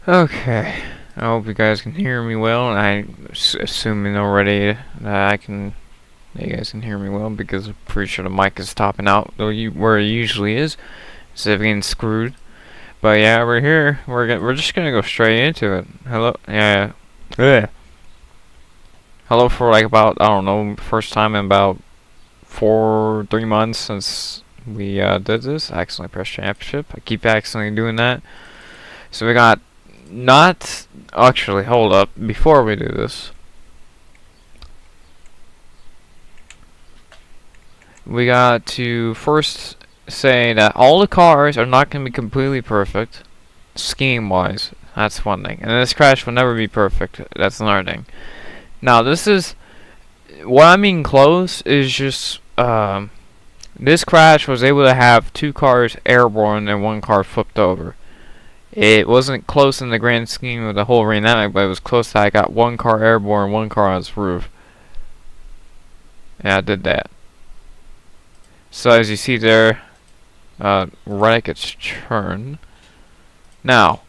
Okay, I hope you guys can hear me well, and I'm assuming already that you guys can hear me well because I'm pretty sure the mic is topping out where it usually is, instead of getting screwed. But yeah, we're here. We're just gonna go straight into it. Hello, yeah, yeah. Hello for like about I don't know, first time in about 3 months since we did this. I accidentally pressed championship. I keep accidentally doing that. So we got. Not actually, hold up. Before we do this, we got to first say that all the cars are not going to be completely perfect, scheme wise. That's one thing. And this crash will never be perfect. That's another thing. Now, this is. What I mean close is just. This crash was able to have 2 cars airborne and 1 car flipped over. It wasn't close in the grand scheme of the whole reenactment, but it was close that I got 1 car airborne, 1 car on its roof. And I did that. So as you see there, right gets turned. Now,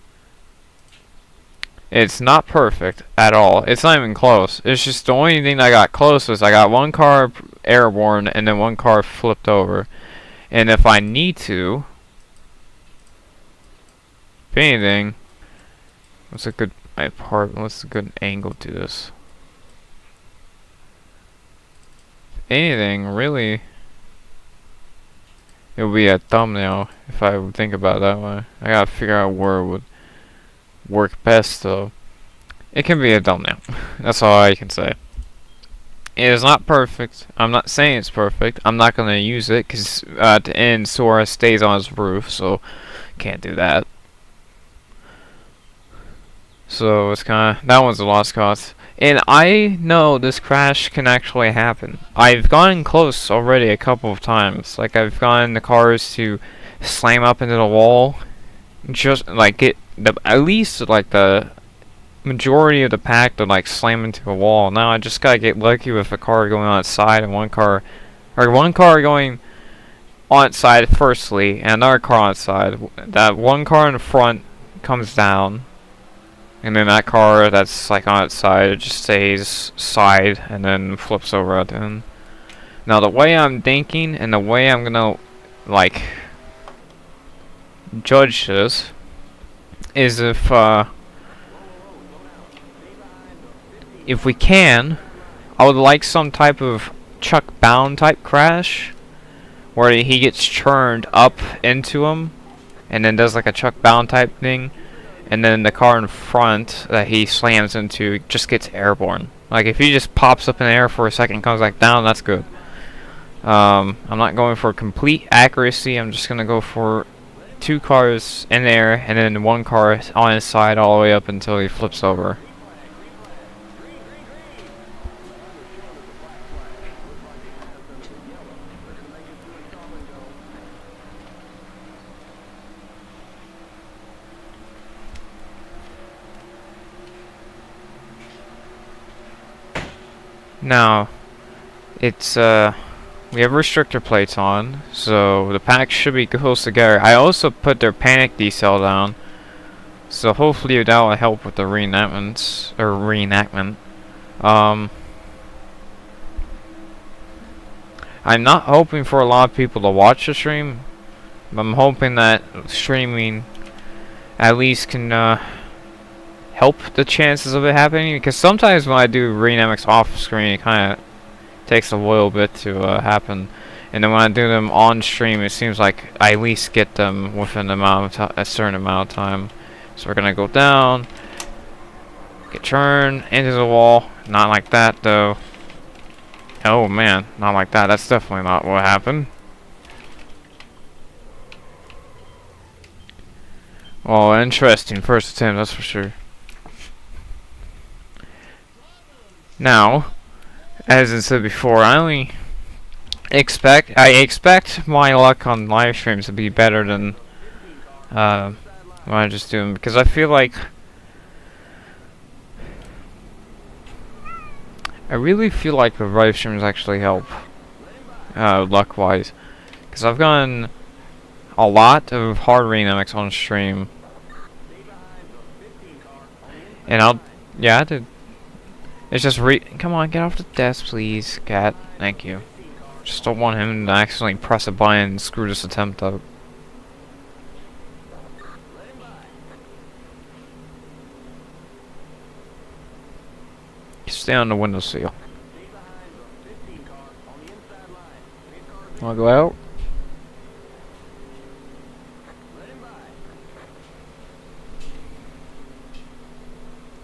it's not perfect at all. It's not even close. It's just the only thing that I got close was I got 1 car airborne and then 1 car flipped over. And if I need to, if anything, what's a good angle to this? If anything, really, it would be a thumbnail if I would think about it that way. I gotta figure out where it would work best, though. It can be a thumbnail. That's all I can say. It is not perfect. I'm not saying it's perfect. I'm not gonna use it because at the end, Sora stays on his roof, so can't do that. So it's kind of, that one's a lost cause. And I know this crash can actually happen. I've gotten close already a couple of times. Like I've gotten the cars to slam up into the wall, just like at least like the majority of the pack to like slam into a wall. Now I just gotta get lucky with a car going on its side and one car going on its side firstly, and another car on its side. That 1 car in the front comes down. And then that car that's like on its side, it just stays side and then flips over at the end. Now the way I'm thinking and the way I'm gonna like judge this is if we can, I would like some type of Chuck Bound type crash where he gets churned up into him and then does like a Chuck Bound type thing. And then the car in front that he slams into just gets airborne. Like if he just pops up in the air for a second and comes back down, that's good. I'm not going for complete accuracy. I'm just gonna go for 2 cars in there and then 1 car on his side all the way up until he flips over. Now, it's, we have restrictor plates on, so the packs should be close together. I also put their panic decel down, so hopefully that will help with the reenactment. I'm not hoping for a lot of people to watch the stream, but I'm hoping that streaming at least can, help the chances of it happening, because sometimes when I do reenactments off screen it kind of takes a little bit to happen, and then when I do them on stream it seems like I at least get them within a certain amount of time. So we're gonna go down, get turned into the wall. Not like that though. Oh man, not like that. That's definitely not what happened. Well, interesting first attempt, that's for sure. Now, as I said before, I expect my luck on live streams to be better than what I just doing, because I feel like I really feel like the live streams actually help luck wise, because I've gotten a lot of hard reenactments on stream And yeah, I did. It's just come on, get off the desk, please, cat. Thank you. Just don't want him to accidentally press a button and screw this attempt up. Stay on the windowsill. Wanna go out?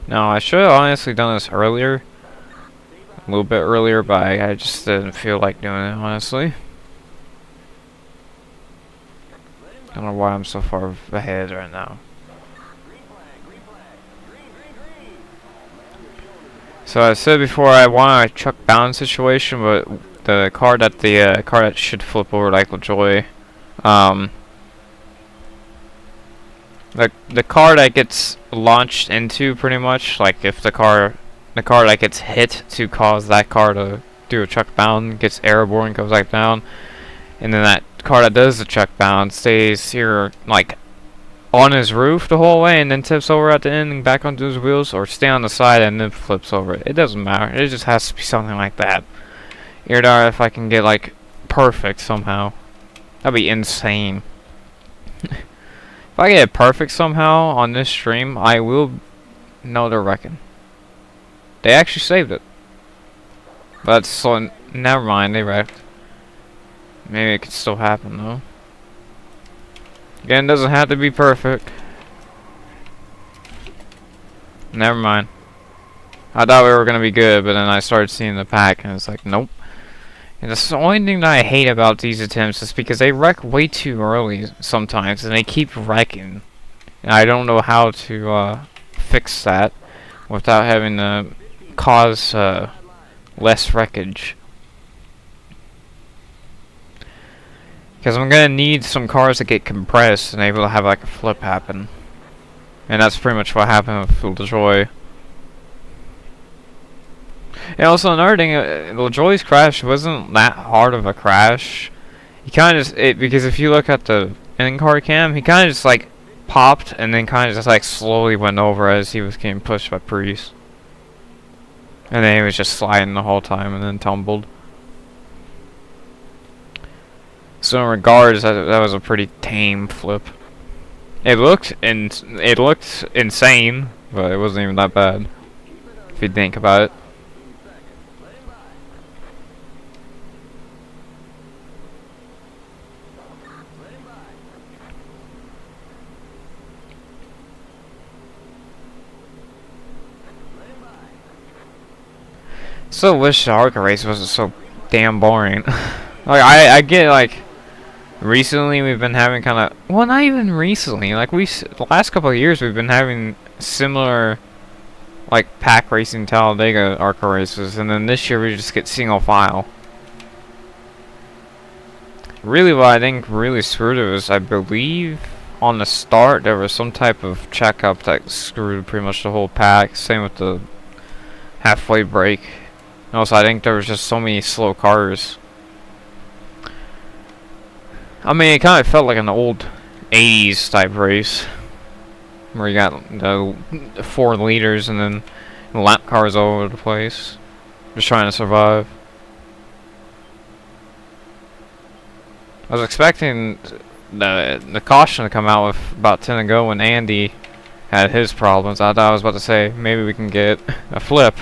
No, I should have honestly done this earlier. A little bit earlier, but I just didn't feel like doing it, honestly. I don't know why I'm so far ahead right now. So I said before I want a truck bound situation, but the car that should flip over like Lajoie, the car that gets launched into pretty much, like if the car that gets hit to cause that car to do a truck bound gets airborne, goes like down, and then that car that does the truck bound stays here like on his roof the whole way and then tips over at the end and back onto his wheels, or stay on the side and then flips over. It doesn't matter. It just has to be something like that. Irdar, if I can get like perfect somehow, that'd be insane. If I get it perfect somehow on this stream, I will know they're wrecking. They actually saved it. But so never mind, they wrecked. Maybe it could still happen though. Again, it doesn't have to be perfect. Never mind. I thought we were gonna be good, but then I started seeing the pack and it's like, nope. And that's the only thing that I hate about these attempts is because they wreck way too early sometimes, and they keep wrecking. And I don't know how to fix that without having to cause less wreckage. Because I'm gonna need some cars to get compressed and able to have like a flip happen. And that's pretty much what happened with Lajoie. And also another thing, Lajoie's crash wasn't that hard of a crash. He kind of just, because if you look at the in-car cam, he kind of just like popped and then kind of just like slowly went over as he was getting pushed by Priest. And then he was just sliding the whole time and then tumbled. So in regards, that was a pretty tame flip. It looked insane, but it wasn't even that bad if you think about it. So wish the ARCA race wasn't so damn boring. Like I get like recently we've been having kind of, well, not even recently, like the last couple of years we've been having similar like pack racing Talladega ARCA races, and then this year we just get single file. Really what I think really screwed it was, I believe on the start there was some type of checkup that screwed pretty much the whole pack. Same with the halfway break. And also I think there was just so many slow cars. I mean, it kind of felt like an old 80s type race where you got the 4 leaders and then lap cars all over the place just trying to survive. I was expecting the caution to come out with about 10 to go when Andy had his problems. I thought I was about to say maybe we can get a flip.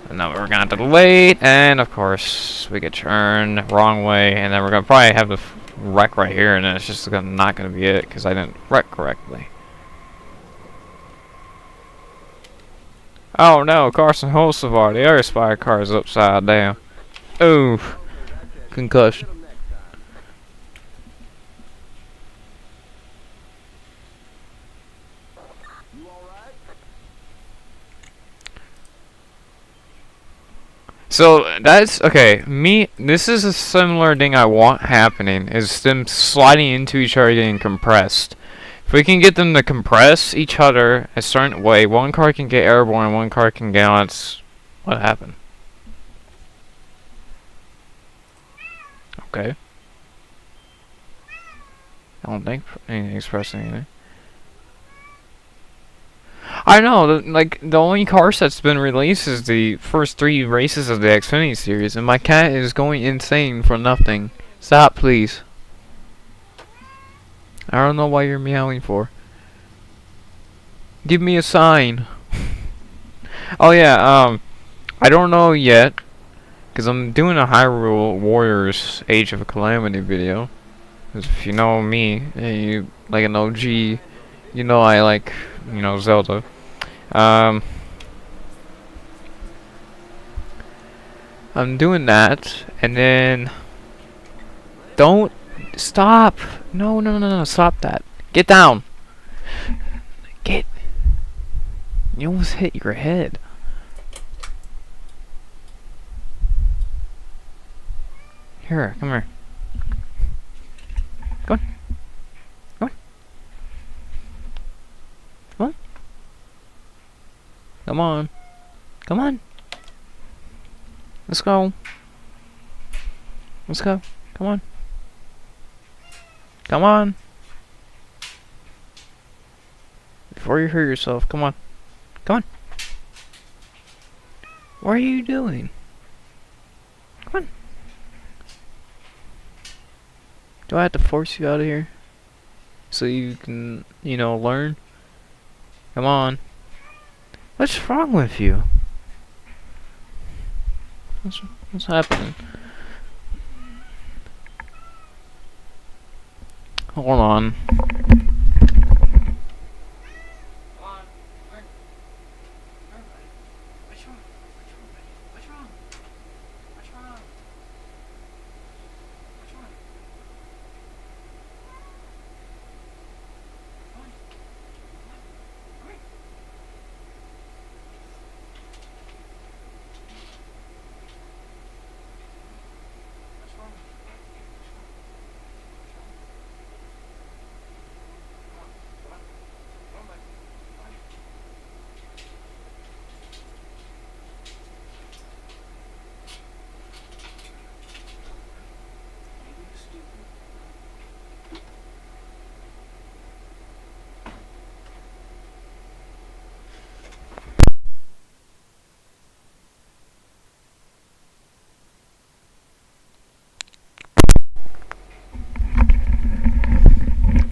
And now we're gonna have to delay, and of course we get turned wrong way, and then we're gonna probably have the wreck right here, and then it's just not gonna be it because I didn't wreck correctly. Oh no, Carson Hocevar, the other spy car is upside down. Ooh, concussion. So that's okay. This is a similar thing I want happening, is them sliding into each other getting compressed. If we can get them to compress each other a certain way, one car can get airborne, one car can get on. It's what happened. Okay. I don't think anything's pressing anything. I know, like, the only car that's been released is the first 3 races of the Xfinity series, and my cat is going insane for nothing. Stop, please. I don't know why you're meowing for. Give me a sign. Oh yeah, I don't know yet, because I'm doing a Hyrule Warriors Age of Calamity video. Because if you know me, and you like an OG, you know I like, you know, Zelda. I'm doing that, and then don't stop. No, no, no, no, stop that. Get down. Get. You almost hit your head. Here, come here. Go on. Go on. Come on. Come on. Come on. Let's go. Let's go. Come on. Come on. Before you hurt yourself, come on. Come on. What are you doing? Come on. Do I have to force you out of here? So you can, you know, learn? Come on. What's wrong with you? What's happening? Hold on.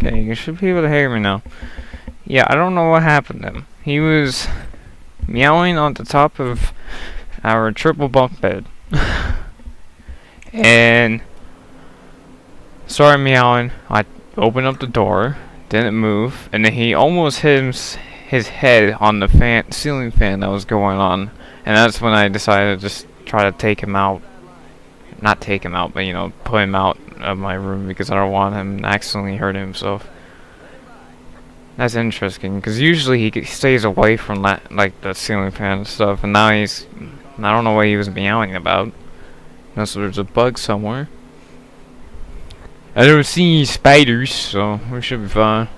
Okay, you should be able to hear me now. Yeah, I don't know what happened to him. He was meowing on the top of our triple bunk bed. And started meowing. I opened up the door, didn't move, and then he almost hit his head on the ceiling fan that was going on. And that's when I decided to just try to take him out. Not take him out, but, you know, put him out of my room because I don't want him to accidentally hurt himself. That's interesting, because usually he stays away from that, like the ceiling fan and stuff, and now I don't know what he was meowing about. Unless there's a bug somewhere. I don't see any spiders, so we should be fine.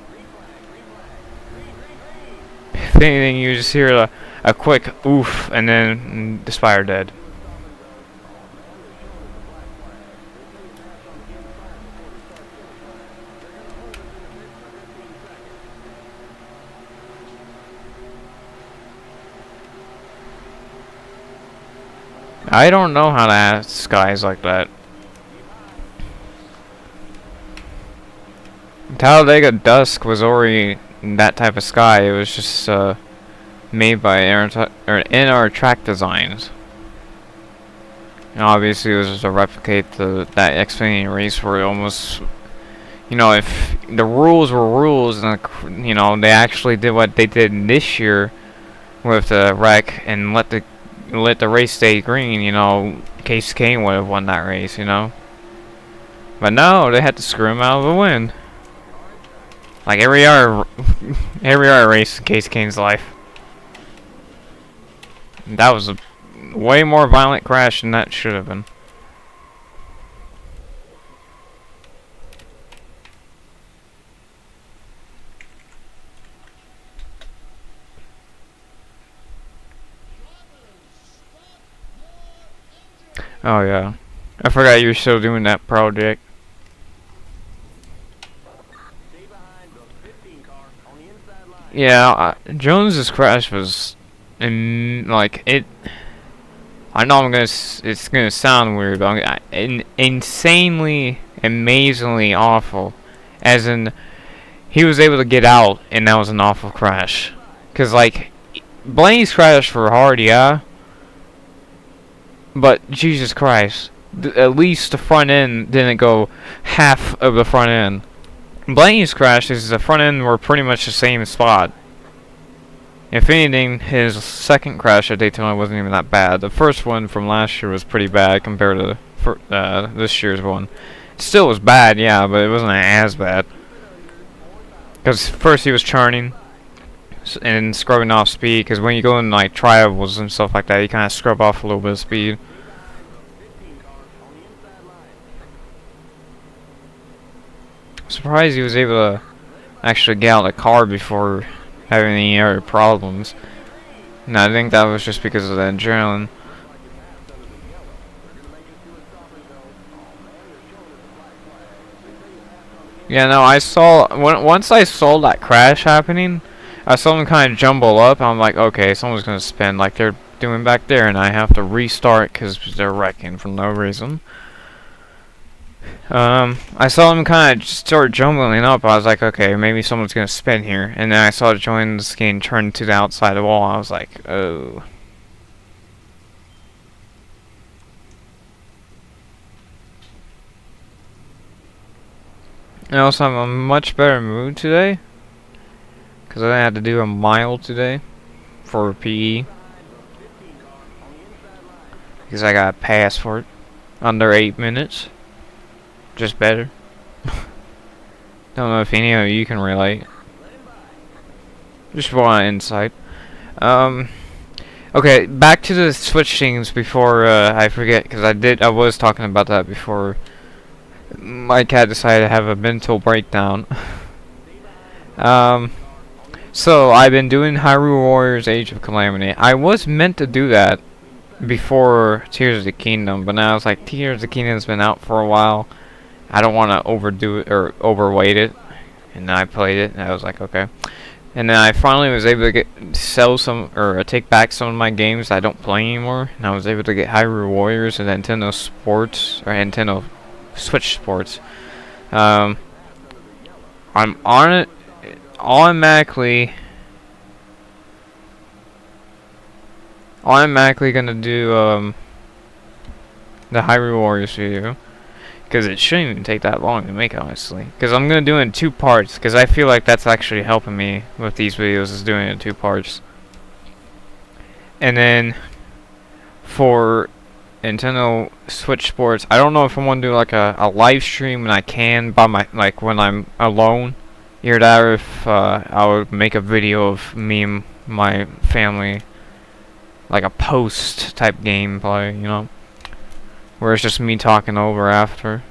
If anything, you just hear a quick oof, and then the spider dead. I don't know how to ask skies like that. Talladega Dusk was already that type of sky. It was just made by NR Track Designs. And obviously, it was just to replicate that Xfinity race where it almost, you know, if the rules were rules, and you know they actually did what they did this year with the wreck and let the race stay green, you know, Case Kane would have won that race, you know. But no, they had to screw him out of the win. Like every other race in Case Kane's life. And that was a way more violent crash than that should have been. Oh yeah, I forgot you were still doing that project. Stay behind the 15 car on the inside line. Yeah, Jones's crash was, like it. I know it's gonna sound weird, but insanely, amazingly awful. As in, he was able to get out, and that was an awful crash. Cause like, Blaney's crash were hard, yeah. But Jesus Christ, at least the front end didn't go half of the front end. Blaney's crash is the front end were pretty much the same spot. If anything, his second crash at Daytona wasn't even that bad. The first one from last year was pretty bad compared to this year's one. It still was bad, yeah, but it wasn't as bad. Because first he was churning and scrubbing off speed. Because when you go in like trials and stuff like that, you kind of scrub off a little bit of speed. I'm surprised he was able to actually get out of the car before having any other problems. And I think that was just because of the adrenaline. Yeah, no, I saw once I saw that crash happening, I saw them kind of jumble up. I'm like, okay, someone's gonna spin like they're doing back there, and I have to restart because they're wrecking for no reason. I saw them kind of start jumbling up. I was like, okay, maybe someone's gonna spin here. And then I saw Jones getting turned to the outside of the wall. I was like, oh. I also have a much better mood today, because I had to do a mile today for PE. Because I got a pass for it. Under 8 minutes. Just better. Don't know if any of you can relate. Just want insight. Okay, back to the switch things before I forget, because I was talking about that before my cat decided to have a mental breakdown. So I've been doing Hyrule Warriors Age of Calamity. I was meant to do that before Tears of the Kingdom, but now it's like Tears of the Kingdom's been out for a while. I don't want to overdo it or overweight it, and then I played it, and I was like, okay. And then I finally was able to sell some or take back some of my games I don't play anymore, and I was able to get Hyrule Warriors and Nintendo Sports or Nintendo Switch Sports. I'm on it automatically gonna do the Hyrule Warriors video. Because it shouldn't even take that long to make, honestly. Because I'm going to do it in 2 parts. Because I feel like that's actually helping me with these videos, is doing it in 2 parts. And then, for Nintendo Switch Sports, I don't know if I want to do like a live stream when I can, like when I'm alone. Either that, or if I would make a video of me and my family. Like a post type gameplay, you know. Where it's just me talking over after.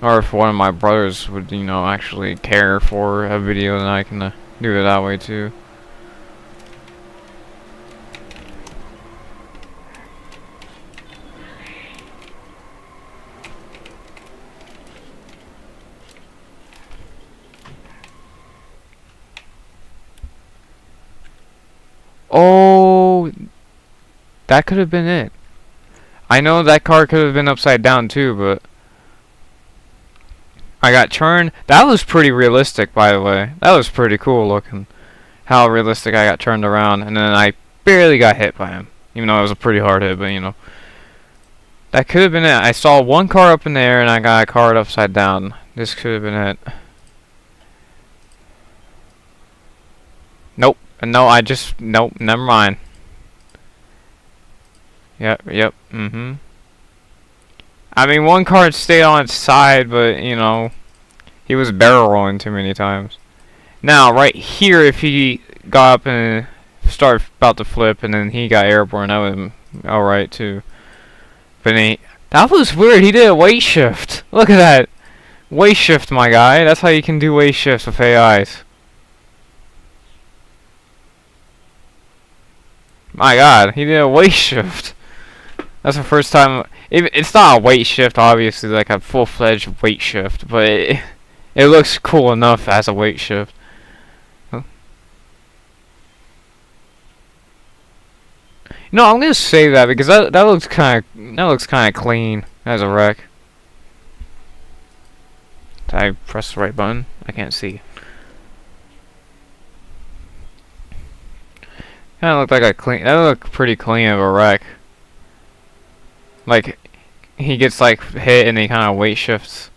Or if one of my brothers would, you know, actually care for a video, then I can do it that way too. Oh, that could have been it. I know that car could have been upside down too, but I got turned. That was pretty realistic, by the way. That was pretty cool looking. How realistic I got turned around, and then I barely got hit by him. Even though it was a pretty hard hit, but you know. That could have been it. I saw one car up in the air, and I got a car upside down. This could have been it. Nope. No, nope, never mind. Yep, I mean, one car stayed on its side, but, you know, he was barrel rolling too many times. Now, right here, if he got up and started about to flip, and then he got airborne, that would have been alright, too. But that was weird, he did a weight shift. Look at that. Weight shift, my guy. That's how you can do weight shifts with AIs. My god, he did a weight shift. That's the first time. It's not a weight shift, obviously, like a full-fledged weight shift, but it looks cool enough as a weight shift. No, I'm gonna save that because that looks kind of clean as a wreck. Did I press the right button? I can't see. Kind of looked like a clean. That looked pretty clean of a wreck. Like he gets like hit and he kind of weight shifts.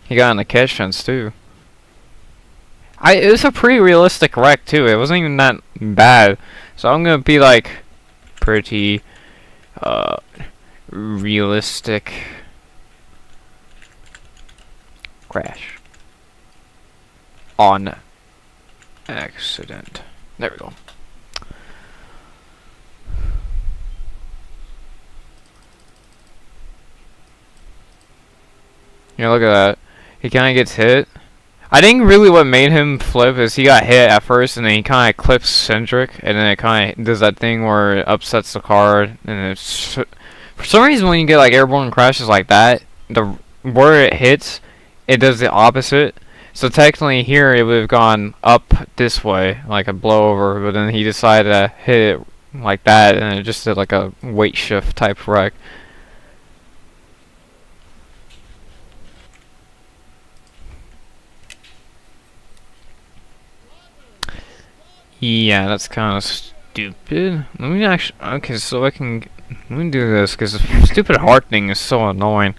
He got on the catch fence too. It was a pretty realistic wreck too. It wasn't even that bad. So I'm gonna be like pretty realistic crash on accident. There we go. Yeah, look at that. He kind of gets hit. I think really what made him flip is he got hit at first and then he kind of clips Cendric and then it kind of does that thing where it upsets the car and it's for some reason when you get like airborne crashes like that, where it hits, it does the opposite. So technically here it would have gone up this way like a blowover, but then he decided to hit it like that and it just did like a weight shift type wreck. Yeah, that's kind of stupid. Let me actually. Okay, so I can. Let me do this because the stupid heart thing is so annoying.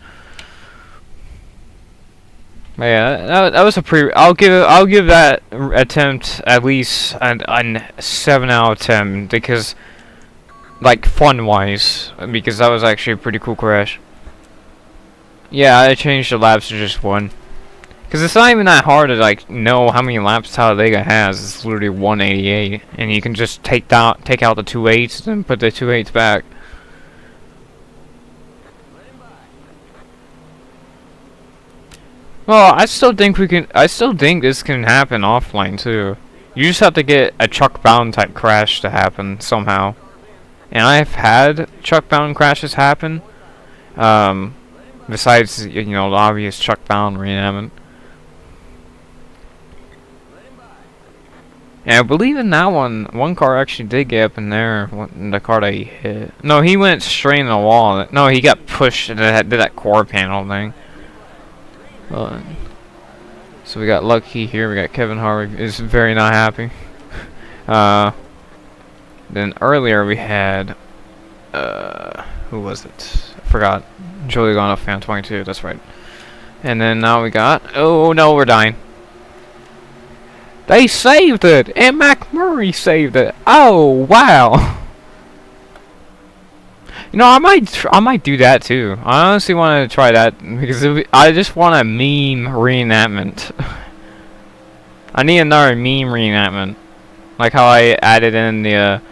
But yeah, that was a pretty. I'll give that attempt at least a 7 out of 10 because, like fun wise, because that was actually a pretty cool crash. Yeah, I changed the laps to just 1. Because it's not even that hard to like know how many laps Talladega has. It's literally 188, and you can just take out the 2.8s and put the 2.8s back. Well, I still think this can happen offline too. You just have to get a truck bound type crash to happen somehow. And I've had truck bound crashes happen. Besides the obvious truck bound reenactment. And I believe in that one car actually did get up in there, the car that he hit. No, he went straight in the wall. No, he got pushed and it did that core panel thing. So we got Lucky here, we got Kevin Harvick is very not happy. Then earlier we had, who was it? I forgot. Joey Logano, fan 22, that's right. And then now we got, oh no, we're dying. They saved it, and McMurray saved it. Oh wow! I might do that too. I honestly want to try that because I just want a meme reenactment. I need another meme reenactment, like how I added in the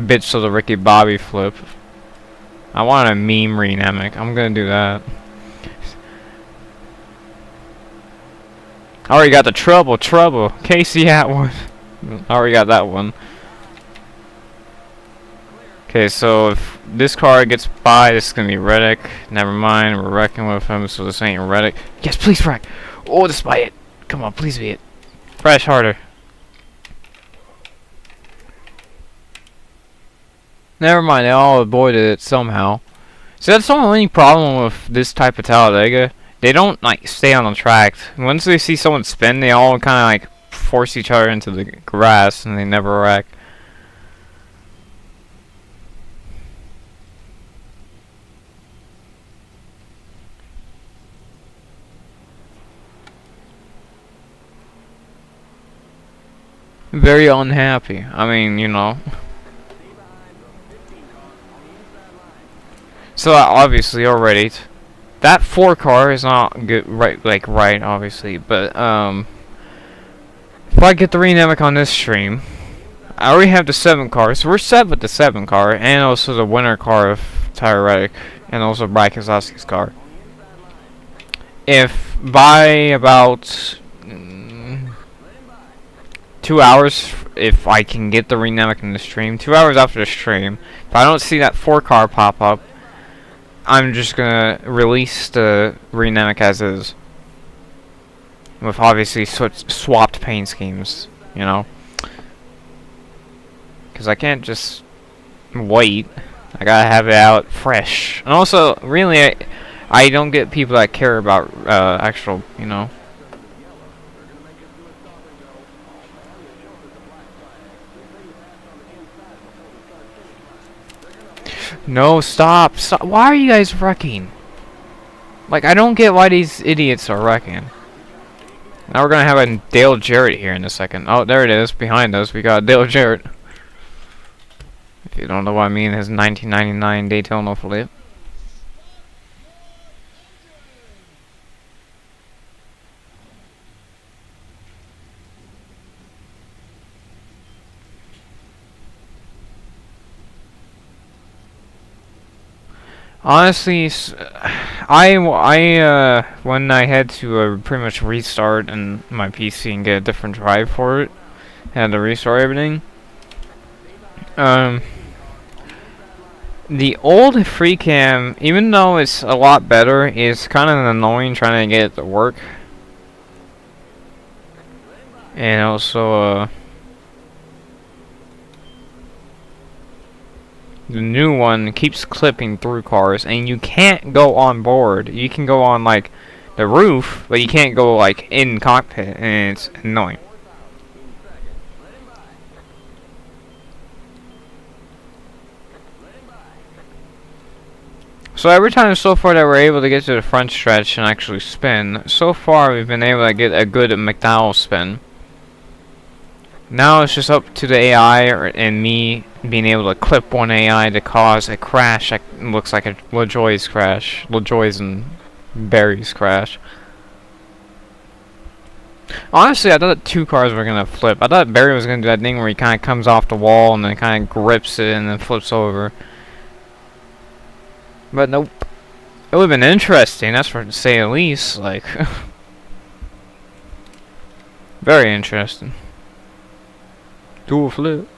bits of the Ricky Bobby flip. I want a meme reenactment. I'm gonna do that. I already got the trouble. Casey Atwood. I already got that one. Okay, so if this car gets by, this is gonna be Reddick. Never mind, we're wrecking with him, so this ain't Reddick. Yes, please wreck. Oh, despite it. Come on, please be it. Crash harder. Never mind, they all avoided it somehow. So that's the only problem with this type of Talladega. They don't like stay on the track. Once they see someone spin, they all kind of like force each other into the grass, and they never wreck. Very unhappy. I mean, So obviously already. That 4 car is not good, right, obviously, but, if I get the reenactment on this stream, I already have the 7 car, so we're set with the 7 car, and also the winner car of Tyler Reddick, and also Brad Keselowski's car. If by about 2 hours, if I can get the reenactment in the stream, 2 hours after the stream, if I don't see that 4 car pop up, I'm just gonna release the reenactment as is. with obviously swapped paint schemes, you know, because I can't just wait. I gotta have it out fresh. And also, really, I don't get people that care about actual, you know. No, stop! Stop! Why are you guys wrecking? Like, I don't get why these idiots are wrecking. Now we're gonna have a Dale Jarrett here in a second. Oh, there it is, behind us. We got Dale Jarrett. If you don't know what I mean, his 1999 Daytona flip. Honestly, when I had to pretty much restart and my PC and get a different drive for it, had to restart everything. The old FreeCam, even though it's a lot better, is kind of annoying trying to get it to work. And also, the new one keeps clipping through cars, and you can't go on board. You can go on, like, the roof, but you can't go, like, in cockpit, and it's annoying. So every time so far that we're able to get to the front stretch and actually spin, so far we've been able to get a good McDowell spin. Now it's just up to the AI and me being able to clip one AI to cause a crash that looks like a Lajoie's crash. Lajoie's and Barry's crash. Honestly, I thought two cars were going to flip. I thought Barry was going to do that thing where he kind of comes off the wall and then kind of grips it and then flips over. But nope. It would have been interesting, that's for to say the least. Like, very interesting. Dual flip.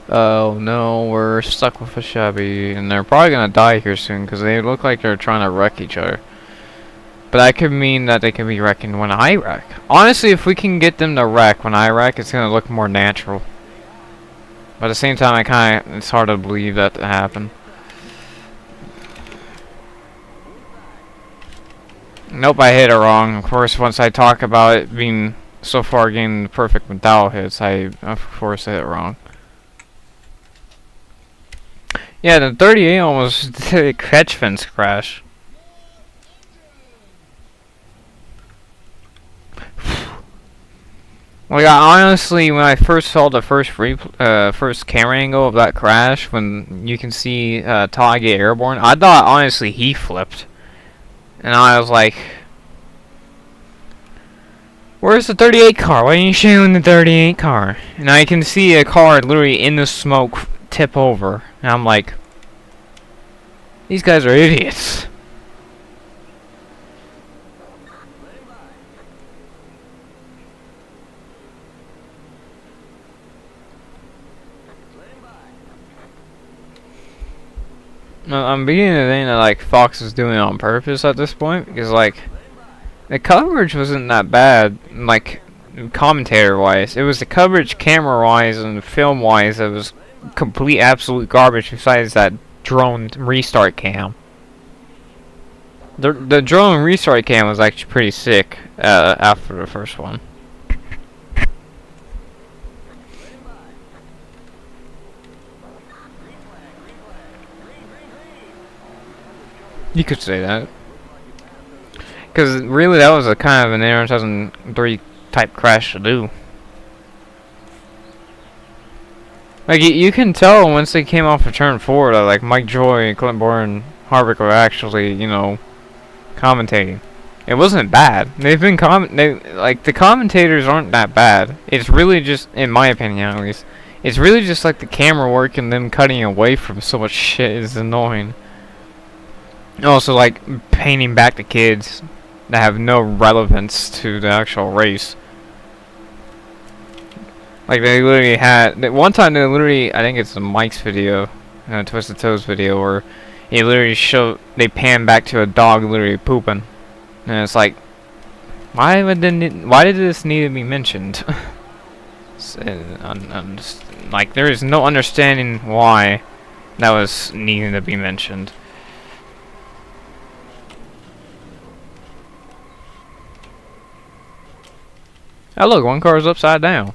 Oh no, we're stuck with a Chevy, and they're probably gonna die here soon because they look like they're trying to wreck each other. But that could mean that they can be wrecking when I wreck. Honestly, if we can get them to wreck when I wreck, it's gonna look more natural. But at the same time, it's hard to believe that to happen. Nope, I hit it wrong. Of course, once I talk about it being so far getting the perfect McDowell hits, I of course hit it wrong. Yeah, the 38 almost did a catch fence crash. Like, honestly, when I first saw the first camera angle of that crash, when you can see Todd get airborne, I thought honestly he flipped, and I was like, "Where's the 38 car? Why are you showing the 38 car?" And I can see a car literally in the smoke tip over, and I'm like, "These guys are idiots." I'm beginning to think that, like, Fox is doing it on purpose at this point, because, like, the coverage wasn't that bad, like, commentator-wise. It was the coverage camera-wise and film-wise that was complete absolute garbage besides that drone restart cam. The drone restart cam was actually pretty sick after the first one. You could say that. Because really that was a kind of an NR2003 type crash to do. Like, you can tell once they came off of turn 4 that, like, Mike Joy, Clint Bourne, and Harvick were actually, you know, commentating. It wasn't bad. They've been like, the commentators aren't that bad. It's really just, in my opinion at least, it's really just like the camera work and them cutting away from so much shit is annoying. Also, like, painting back the kids that have no relevance to the actual race. Like, they literally had... One time, they literally... I think it's the Mike's video. Twisted Toes video where he literally they pan back to a dog literally pooping, and it's like, why did this need to be mentioned? Like, there is no understanding why that was needing to be mentioned. Oh look, one car is upside down.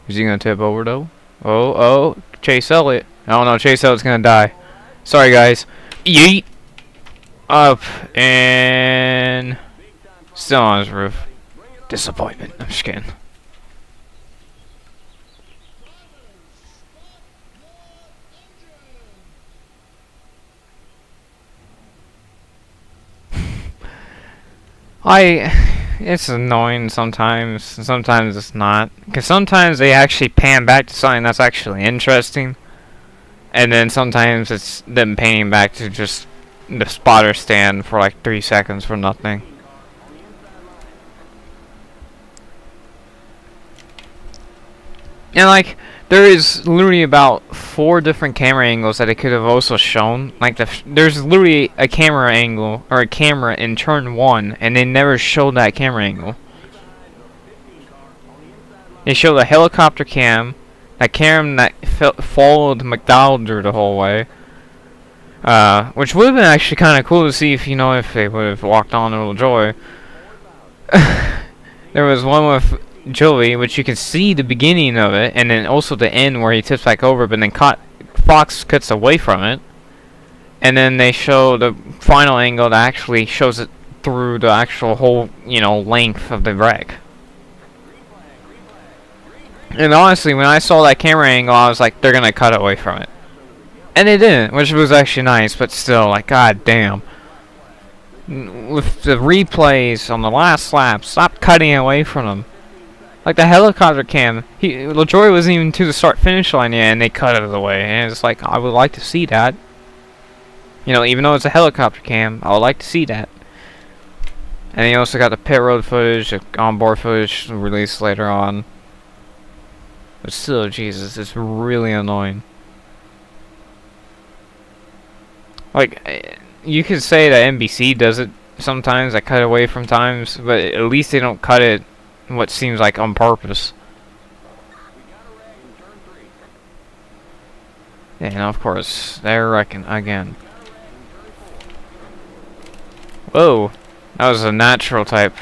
Is he gonna tip over though? Oh, Chase Elliott. Oh no, Chase Elliott's gonna die. Sorry guys. Yeet! Up and still on his roof. Disappointment. I'm just kidding. It's annoying sometimes, sometimes it's not. Because sometimes they actually pan back to something that's actually interesting. And then sometimes it's them panning back to just the spotter stand for like 3 seconds for nothing. And like, there is literally about 4 different camera angles that it could have also shown. Like, there's literally a camera angle, or a camera in turn 1, and they never showed that camera angle. They showed a helicopter cam, a cam that followed McDowell the whole way. Which would have been actually kind of cool to see if, if they would have walked on to Lajoie. There was one with Joey, which you can see the beginning of it, and then also the end where he tips back over, but then Fox cuts away from it, and then they show the final angle that actually shows it through the actual whole, length of the wreck. And honestly, when I saw that camera angle, I was like, they're gonna cut away from it, and they didn't, which was actually nice, but still, like, god damn. With the replays on the last lap, stop cutting away from them. Like the helicopter cam, Lajoie wasn't even to the start-finish line yet, and they cut it away. And it's like, I would like to see that. Even though it's a helicopter cam, I would like to see that. And you also got the pit road footage, the onboard footage released later on. But still, Jesus, it's really annoying. Like, you could say that NBC does it sometimes, I cut away from times, but at least they don't cut it what seems like on purpose. And of course, they're wrecking again. Whoa, that was a natural type.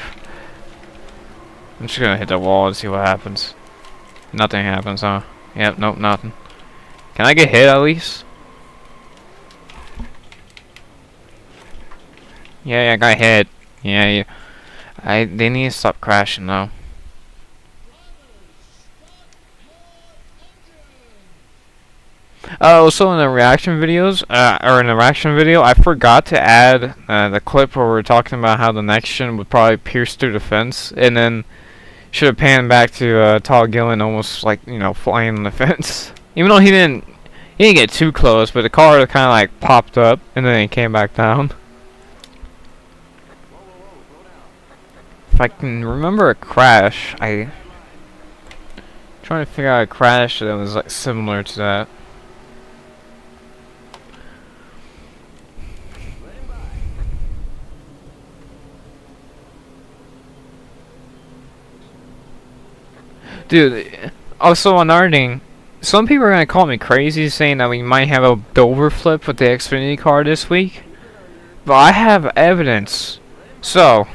I'm just gonna hit the wall and see what happens. Nothing happens, huh? Yep, nope, nothing. Can I get hit at least? Yeah, I got hit. Yeah. They need to stop crashing though. Also in the reaction videos, or in the reaction video, I forgot to add the clip where we're talking about how the next gen would probably pierce through the fence, and then should have panned back to Todd Gillen almost like, flying on the fence. Even though he didn't get too close, but the car kind of like popped up and then it came back down. If I can remember a crash, I'm trying to figure out a crash that was like similar to that. Dude, also another thing, some people are gonna call me crazy saying that we might have a Dover flip with the Xfinity car this week, but I have evidence. So,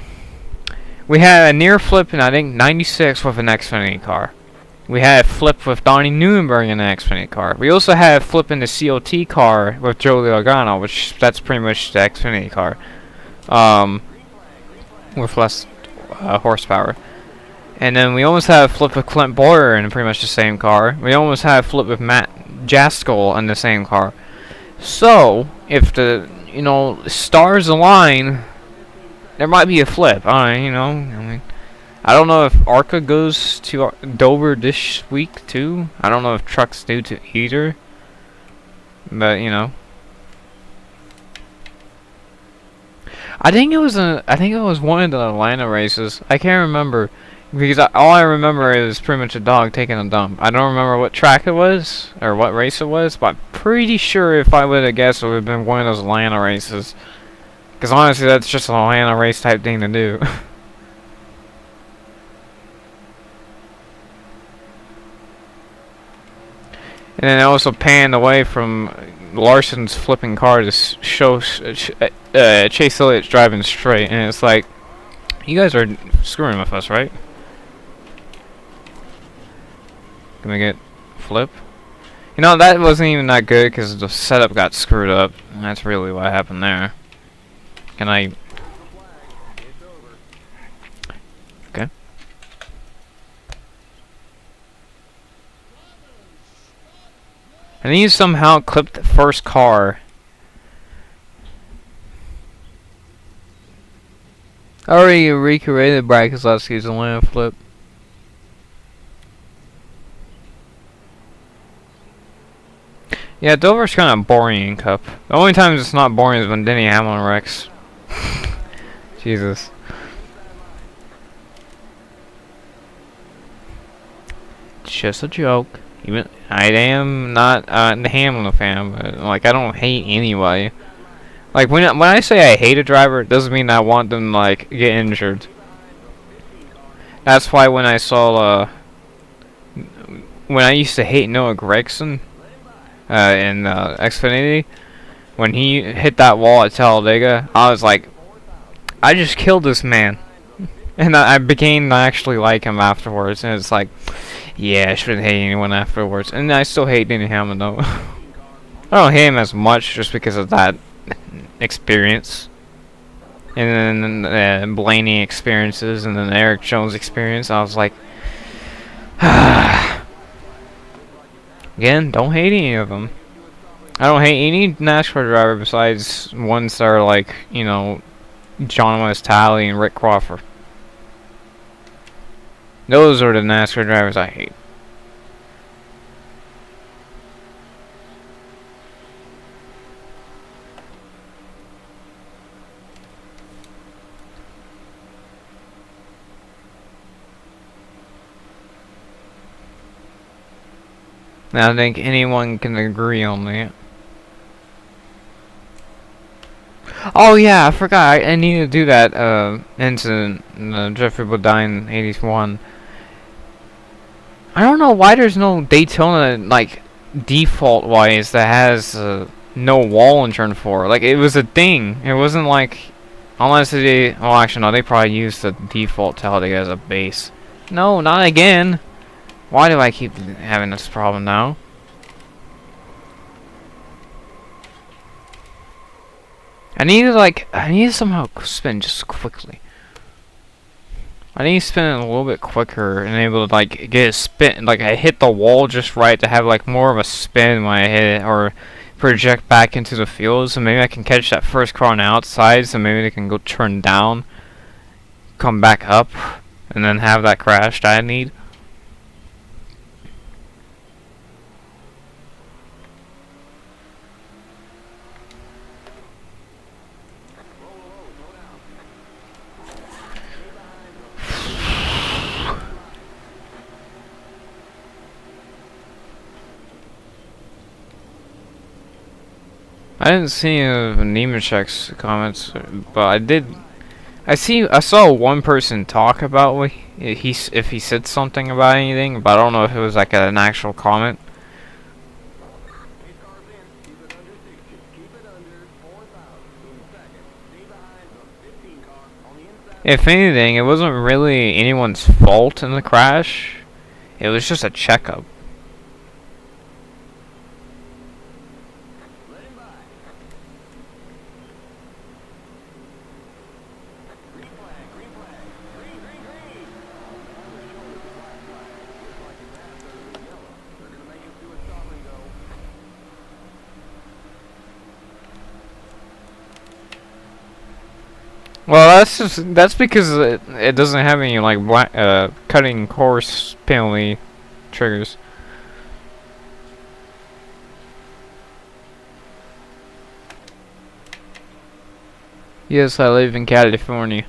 we had a near flip in, I think, 96 with an Xfinity car. We had a flip with Donnie Neuenberg in an Xfinity car. We also had a flip in the COT car with Joey Logano, which that's pretty much the Xfinity car. With less horsepower. And then we almost had a flip with Clint Boyer in pretty much the same car. We almost had a flip with Matt Jaskol in the same car. So, if the, stars align, there might be a flip. I mean, I don't know if ARCA goes to Dover this week too. I don't know if trucks do to either. But I think it was one of the Atlanta races. I can't remember because all I remember is pretty much a dog taking a dump. I don't remember what track it was or what race it was, but I'm pretty sure if I would have guessed it would have been one of those Atlanta races. Because honestly, that's just an Atlanta race type thing to do. And then also panned away from Larson's flipping car to show Chase Elliott's driving straight, and it's like, you guys are screwing with us, right? Can we get flip? You know, that wasn't even that good because the setup got screwed up. And that's really what happened there. Can I? Okay. And then you somehow clipped the first car. I already recreated brackets last season when I flip. Yeah, Dover's kind of boring in Cup. The only times it's not boring is when Denny Hamlin wrecks. Jesus. It's just a joke. Even I am not a Hamlin fan, but like I don't hate anyway. Like when I say I hate a driver, it doesn't mean I want them to like get injured. That's why when I saw when I used to hate Noah Gragson in Xfinity, when he hit that wall at Talladega, I was like, I just killed this man. And I began to actually like him afterwards, and it's like, yeah, I shouldn't hate anyone afterwards. And I still hate Denny Hamlin though. I don't hate him as much just because of that experience. And then Blaney experiences, and then Eric Jones experience. I was like, again, don't hate any of them. I don't hate any NASCAR driver besides ones that are like, you know, John West Talley and Rick Crawford. Those are the NASCAR drivers I hate. I think anyone can agree on that. Oh yeah, I forgot. I need to do that incident, Jeffrey Bodine 81. I don't know why there's no Daytona like default wise that has no wall in turn 4. Like it was a thing. It wasn't like unless they. Oh, actually no, they probably used the default Talladega as a base. No, not again. Why do I keep having this problem now? I need to somehow spin just quickly. I need to spin it a little bit quicker and able to like get a spin, like I hit the wall just right to have like more of a spin when I hit it, or project back into the field, so maybe I can catch that first car on the outside, so maybe they can go turn down, come back up, and then have that crash that I need. I didn't see Nemechek's comments, but I did. I saw one person talk about what if he said something about anything, but I don't know if it was like an actual comment. If anything, it wasn't really anyone's fault in the crash. It was just a checkup. Well, that's because it doesn't have any like cutting course penalty triggers. Yes, I live in California.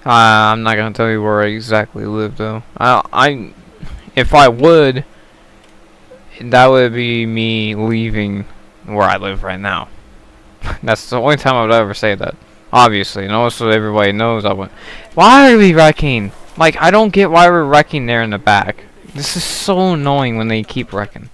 I'm not gonna tell you where I exactly live though. If I would, that would be me leaving where I live right now. That's the only time I would ever say that. Obviously, and also everybody knows I would. Why are we wrecking? Like, I don't get why we're wrecking there in the back. This is so annoying when they keep wrecking.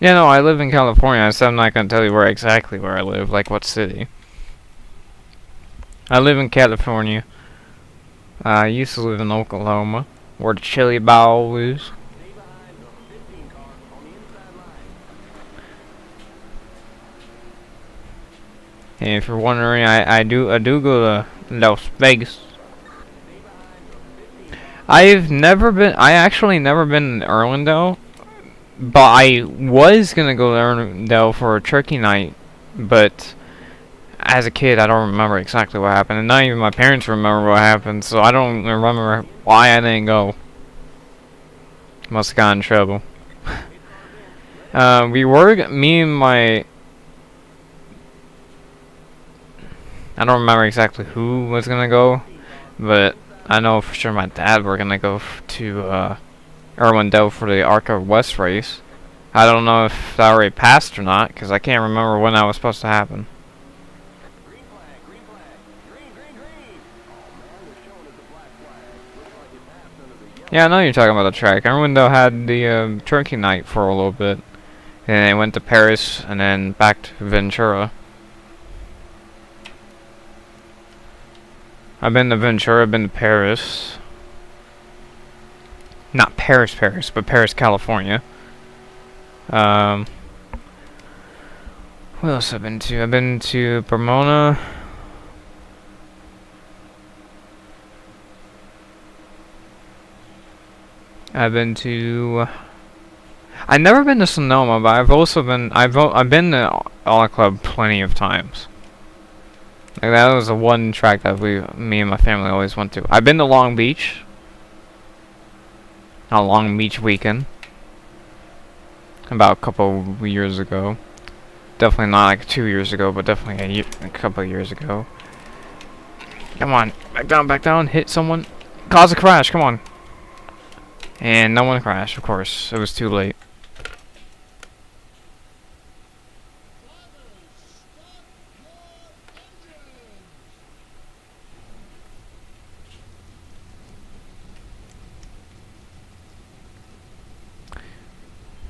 Yeah, no, I live in California, so I'm not gonna tell you exactly where I live, like what city. I live in California. I used to live in Oklahoma, where the chili bowl is. And if you're wondering, I do go to Las Vegas. I actually never been in Irwindale, but I was gonna go to Irwindale for a turkey night, but as a kid, I don't remember exactly what happened, and not even my parents remember what happened, so I don't remember why I didn't go. Must have got in trouble. Me and my... I don't remember exactly who was gonna go, but I know for sure my dad were gonna go to Irwindale for the Arca West race. I don't know if that already passed or not, because I can't remember when that was supposed to happen. Yeah, I know you're talking about the track. Irwindale had the turkey night for a little bit, and they went to Paris and then back to Ventura. I've been to Ventura, I've been to Paris. Not Paris, but Paris, California. What else have I been to? I've been to Pomona. I've been to... I've never been to Sonoma, but I've been to All Club plenty of times. Like, that was the one track that me and my family always went to. I've been to Long Beach. A Long Beach weekend. About a couple years ago. Definitely not like 2 years ago, but definitely a couple of years ago. Come on, back down, hit someone. Cause a crash, come on. And no one crashed, of course. It was too late.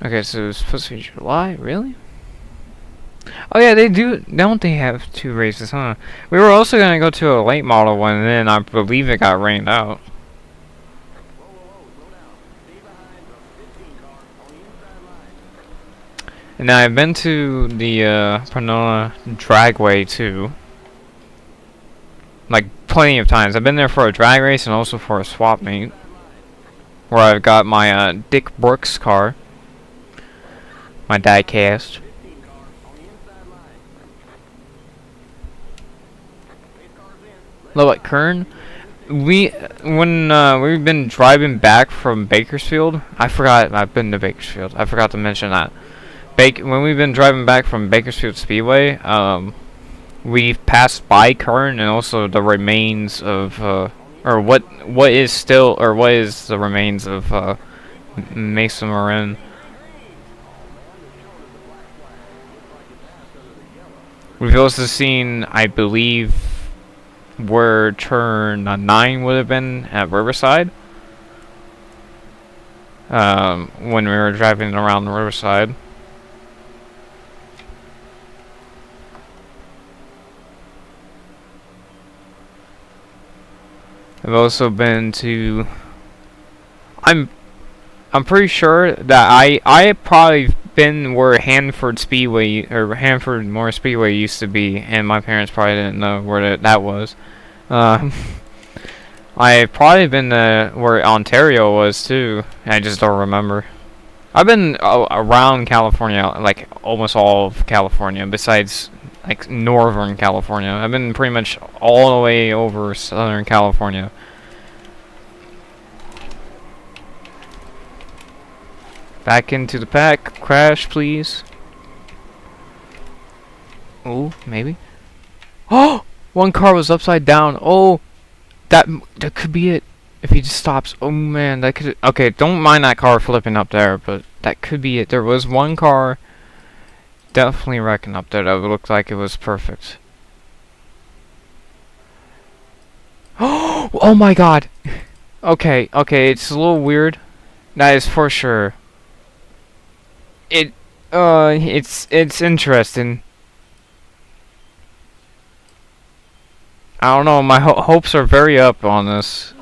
Okay, so it's supposed to be July, really? Oh yeah, they do. Don't they have 2 races, huh? We were also gonna go to a late model one, and then I believe it got rained out. And I've been to the Pomona Dragway too. Like plenty of times. I've been there for a drag race and also for a swap meet, where I've got my Dick Brooks car. My die-cast. Low at Kern. When we've been driving back from Bakersfield, I've been to Bakersfield. I forgot to mention that. When we've been driving back from Bakersfield Speedway, we've passed by Kern and also the remains of what is the remains of Mesa Marin. We've also seen, I believe, where turn 9 would have been at Riverside. When we were driving around the Riverside. I've also been to... I'm pretty sure that I probably been where Hanford Moore Speedway used to be, and my parents probably didn't know where that was. I've probably been where Ontario was too. I just don't remember. I've been around California, like almost all of California, besides like Northern California. I've been pretty much all the way over Southern California. Back into the pack. Crash, please. Oh, maybe. Oh, one car was upside down. Oh, that could be it. If he just stops. Oh man, that could. Okay, don't mind that car flipping up there, but that could be it. There was one car definitely wrecking up there that looked like it was perfect. Oh my god. Okay, it's a little weird. That is for sure. It's interesting. I don't know. My hopes are very up on this.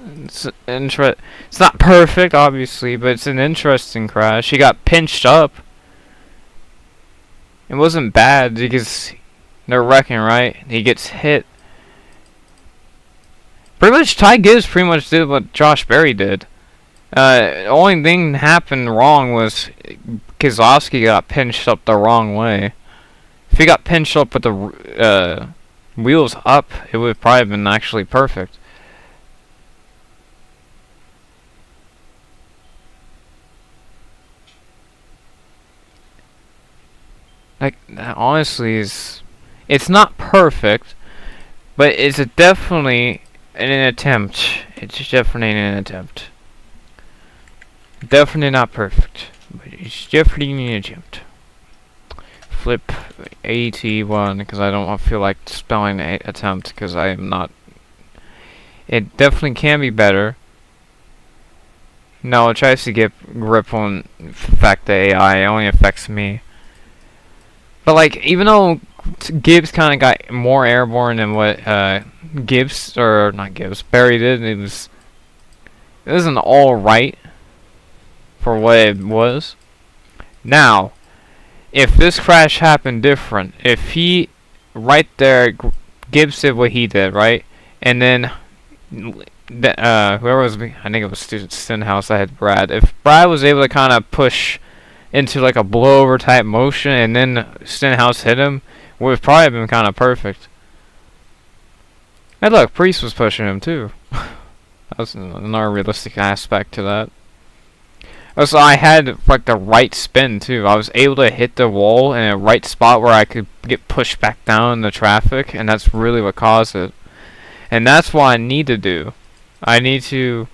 It's not perfect, obviously, but it's an interesting crash. He got pinched up. It wasn't bad because they're wrecking, right? He gets hit. Pretty much, Ty Gibbs pretty much did what Josh Berry did. The only thing that happened wrong was Keselowski got pinched up the wrong way. If he got pinched up with the wheels up, it would have probably been actually perfect. Like, that honestly it's not perfect, but it's definitely an attempt. It's definitely an attempt. Definitely not perfect, but it's definitely an attempt. Flip AT1 because I don't feel like spelling attempt because I am not. It definitely can be better. No, it tries to get grip on affect the AI. It only affects me. But like, even though Gibbs kind of got more airborne than what Barry did, it wasn't all right for what it was. Now, if this crash happened different, if he right there, Gibbs did what he did, right, and then whoever was, I think it was Stenhouse that had Brad. If Brad was able to kind of push into like a blowover type motion, and then Stenhouse hit him, would have probably been kind of perfect. And look, Priest was pushing him too. That was another realistic aspect to that. Also, I had like the right spin too. I was able to hit the wall in a right spot where I could get pushed back down in the traffic, and that's really what caused it. And that's what I need to do. I need to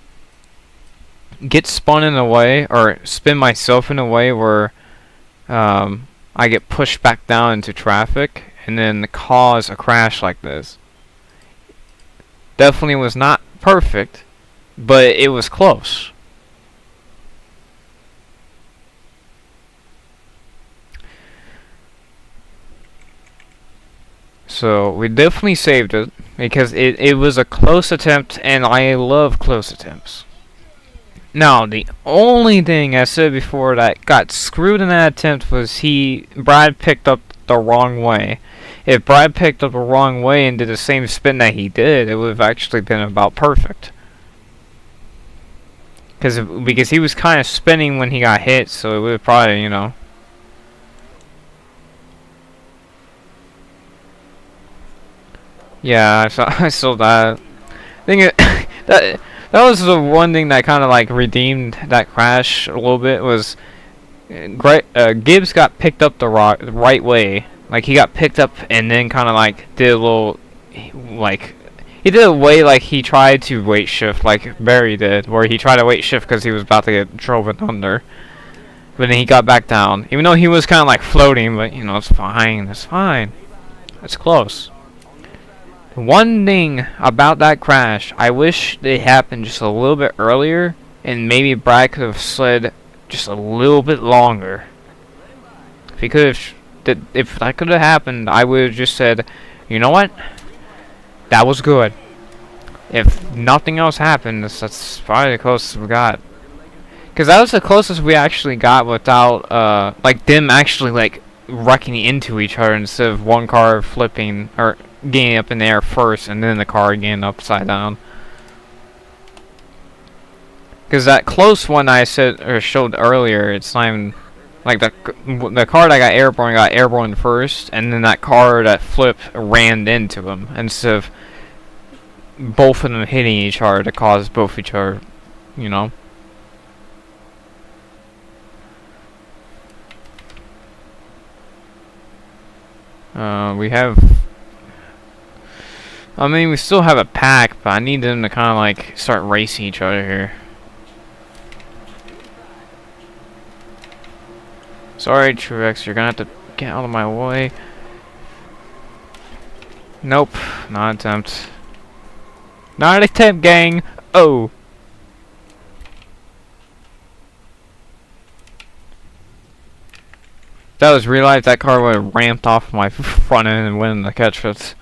get spun in a way, or spin myself in a way where I get pushed back down into traffic, and then cause a crash like this. Definitely was not perfect, but it was close. So we definitely saved it because it was a close attempt, and I love close attempts. Now, the only thing I said before that got screwed in that attempt was Brad picked up the wrong way. If Brad picked up the wrong way and did the same spin that he did, it would have actually been about perfect. Because he was kind of spinning when he got hit, so it would have probably, you know. Yeah, I saw that. That was the one thing that kind of like redeemed that crash a little bit was Gibbs got picked up the right way. Like he got picked up and then kind of like did a little like he did a way like he tried to weight shift like Barry did, where he tried to weight shift because he was about to get driven under. But then he got back down, even though he was kind of like floating. But you know, it's fine. It's fine. It's close. One thing about that crash, I wish it happened just a little bit earlier, and maybe Brad could have slid just a little bit longer. If he could have, if that could have happened, I would have just said, you know what, that was good. If nothing else happened, that's probably the closest we got. Because that was the closest we actually got without, like them actually like wrecking into each other instead of one car flipping or getting up in the air first and then the car getting upside down. Because that close one I said or showed earlier, it's not even like the car that got airborne first, and then that car that flipped ran into him instead of both of them hitting each other to cause both each other, you know. We have. I mean, we still have a pack, but I need them to kind of like start racing each other here. Sorry, Truex, you're gonna have to get out of my way. Nope, not attempt. Not attempt, gang. Oh. If that was real life, that car would have ramped off my front end and went in the catch pits.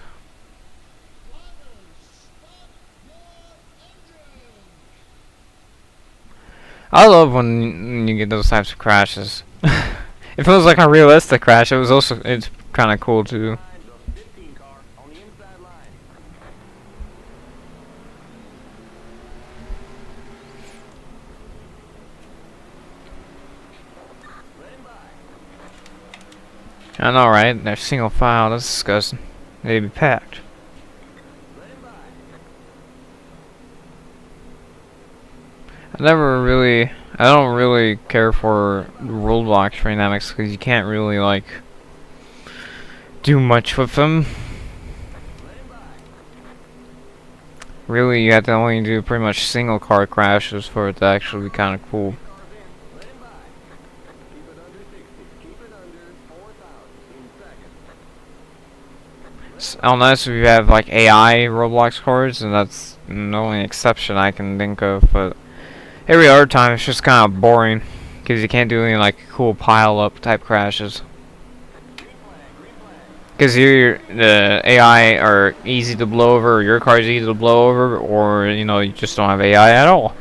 I love when you get those types of crashes. If it was like a realistic crash, it's kind of cool too. I know, right? They're single file. That's disgusting. They'd be packed. I don't really care for roadblocks dynamics because you can't really like do much with them. Really, you have to only do pretty much single car crashes for it to actually be kind of cool. Unless you have like AI Roblox cars, and that's the only exception I can think of, but every other time it's just kind of boring because you can't do any like cool pile up type crashes. Because the AI are easy to blow over, or your car's easy to blow over, or you know, you just don't have AI at all.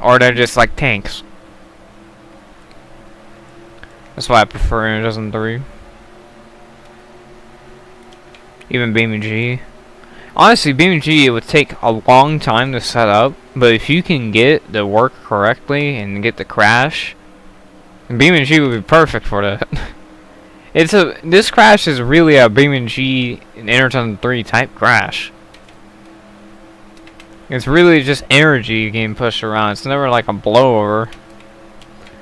Or they're just like tanks. That's why I prefer NR2003. Even BeamNG. Honestly, BeamNG, it would take a long time to set up, but if you can get the work correctly and get the crash, BeamNG would be perfect for that. This crash is really a BeamNG and NR2003 type crash. It's really just energy getting pushed around. It's never like a blowover.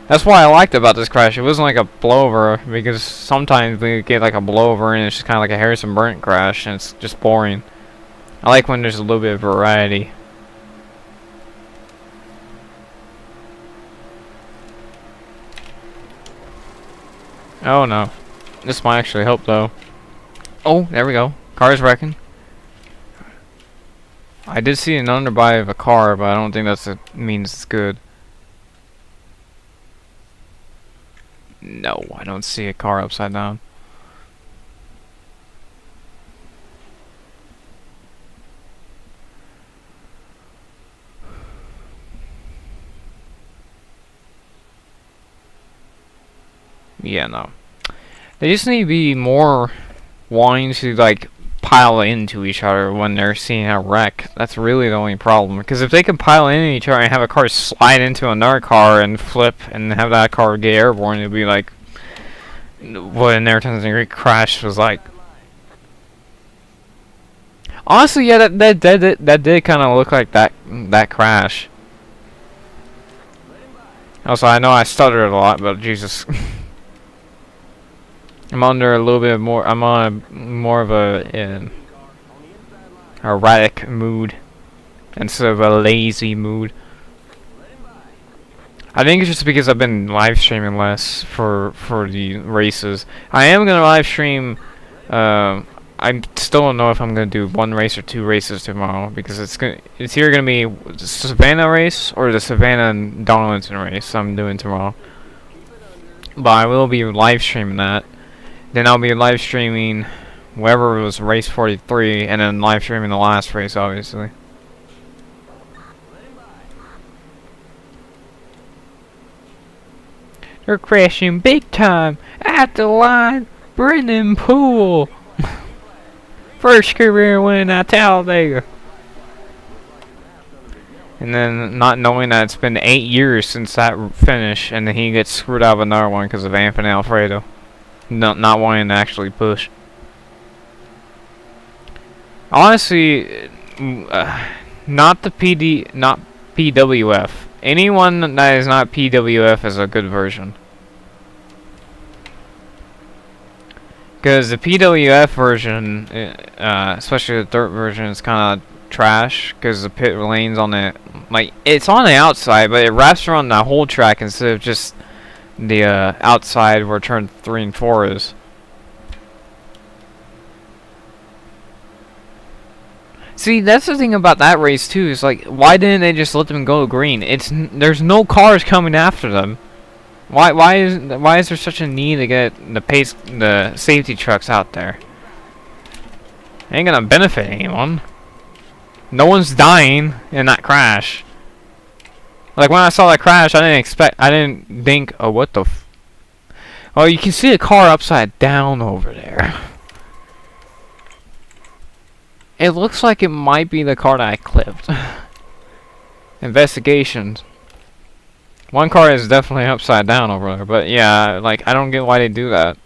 That's why I liked about this crash. It wasn't like a blowover, because sometimes we get like a blowover and it's just kind of like a Harrison Burnt crash and it's just boring. I like when there's a little bit of variety. Oh no. This might actually help though. Oh, there we go. Car's wrecking. I did see an underbody of a car, but I don't think means it's good. No, I don't see a car upside down. Yeah, no. They just need to be more wanting to like pile into each other when they're seeing a wreck. That's really the only problem. Because if they can pile into each other and have a car slide into another car and flip and have that car get airborne, it'd be like what an NR2003 crash was like. Honestly, yeah, that did kind of look like that crash. Also, I know I stuttered a lot, but Jesus. I'm under a little bit more. I'm on more of a erratic mood instead of a lazy mood. I think it's just because I've been live streaming less for the races. I am gonna live stream. I still don't know if I'm gonna do one race or two races tomorrow because it's either gonna be the Savannah race or the Savannah and Darlington race I'm doing tomorrow. But I will be live streaming that. Then I'll be live streaming wherever it was race 43, and then live streaming the last race, obviously. They're crashing big time at the line. Brendan Poole, first career win at Talladega. And then not knowing that it's been 8 years since that finish, and then he gets screwed out of another one because of Anthony Alfredo. Not wanting to actually push. Honestly, not PWF. Anyone that is not PWF is a good version. Because the PWF version, especially the dirt version, is kind of trash. Because the pit lane's on the, like, it's on the outside, but it wraps around the whole track instead of just the outside where turn 3 and 4 is. See, that's the thing about that race too. Is like, why didn't they just let them go green? There's no cars coming after them. Why is there such a need to get the safety trucks out there? Ain't gonna benefit anyone. No one's dying in that crash. Like when I saw that crash, I didn't think, oh, what the oh, you can see a car upside down over there. It looks like it might be the car that I clipped. Investigations. One car is definitely upside down over there, but yeah, like, I don't get why they do that.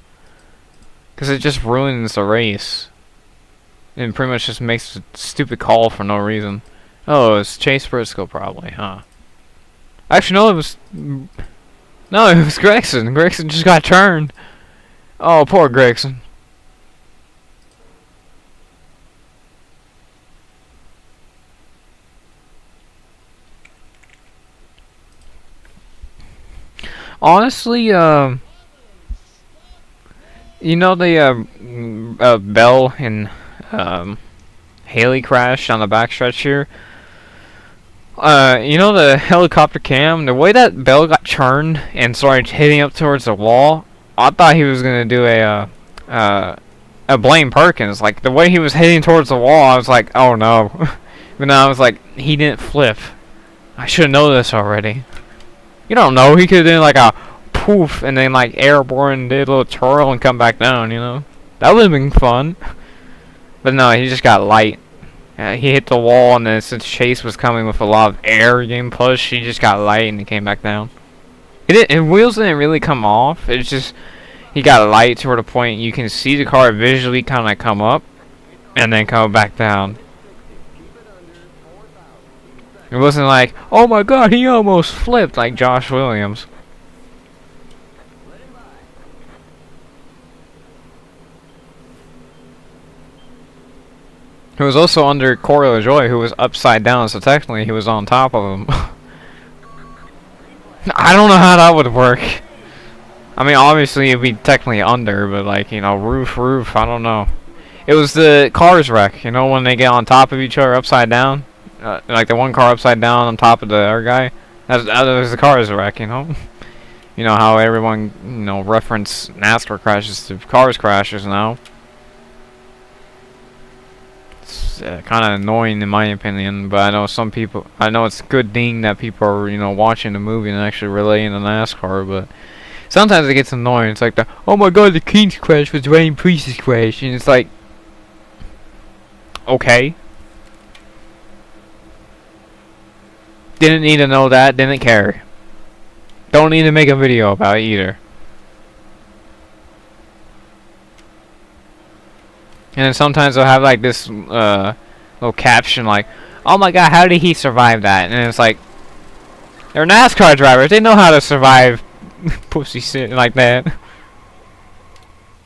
Because it just ruins the race. And pretty much just makes a stupid call for no reason. Oh, it's Chase Briscoe probably, huh? Actually, no, it was... No, it was Gregson. Gregson just got turned. Oh, poor Gregson. Honestly, you know the Bell and Haley crash on the backstretch here? You know the helicopter cam? The way that Bell got turned and started hitting up towards the wall, I thought he was gonna do a Blaine Perkins. Like, the way he was heading towards the wall, I was like, oh no. But now I was like, he didn't flip. I should know this already. You don't know, he could've done like a poof and then like airborne, did a little twirl and come back down, you know? That would've been fun. But no, he just got light. He hit the wall, and then since Chase was coming with a lot of air getting pushed, he just got light and he came back down. His wheels didn't really come off, it's just he got light to the point you can see the car visually kind of come up and then come back down. It wasn't like, oh my god, he almost flipped like Josh Williams. He was also under Corey Lajoie, who was upside down, so technically he was on top of him. I don't know how that would work. I mean, obviously it'd be technically under, but like, you know, roof, I don't know. It was the Cars wreck, you know, when they get on top of each other upside down. Like the one car upside down on top of the other guy. That was the Cars wreck, you know. You know how everyone, you know, reference NASCAR crashes to Cars crashes now. It's kind of annoying in my opinion, but I know some people. I know it's a good thing that people are, you know, watching the movie and actually relating to NASCAR, but sometimes it gets annoying. It's like oh my god, the King's crash was Ryan Priest's crash, and it's like, okay. Didn't need to know that, didn't care. Don't need to make a video about it either. And then sometimes they'll have like this little caption like, oh my god, how did he survive that? And it's like, they're NASCAR drivers, they know how to survive pussy shit like that.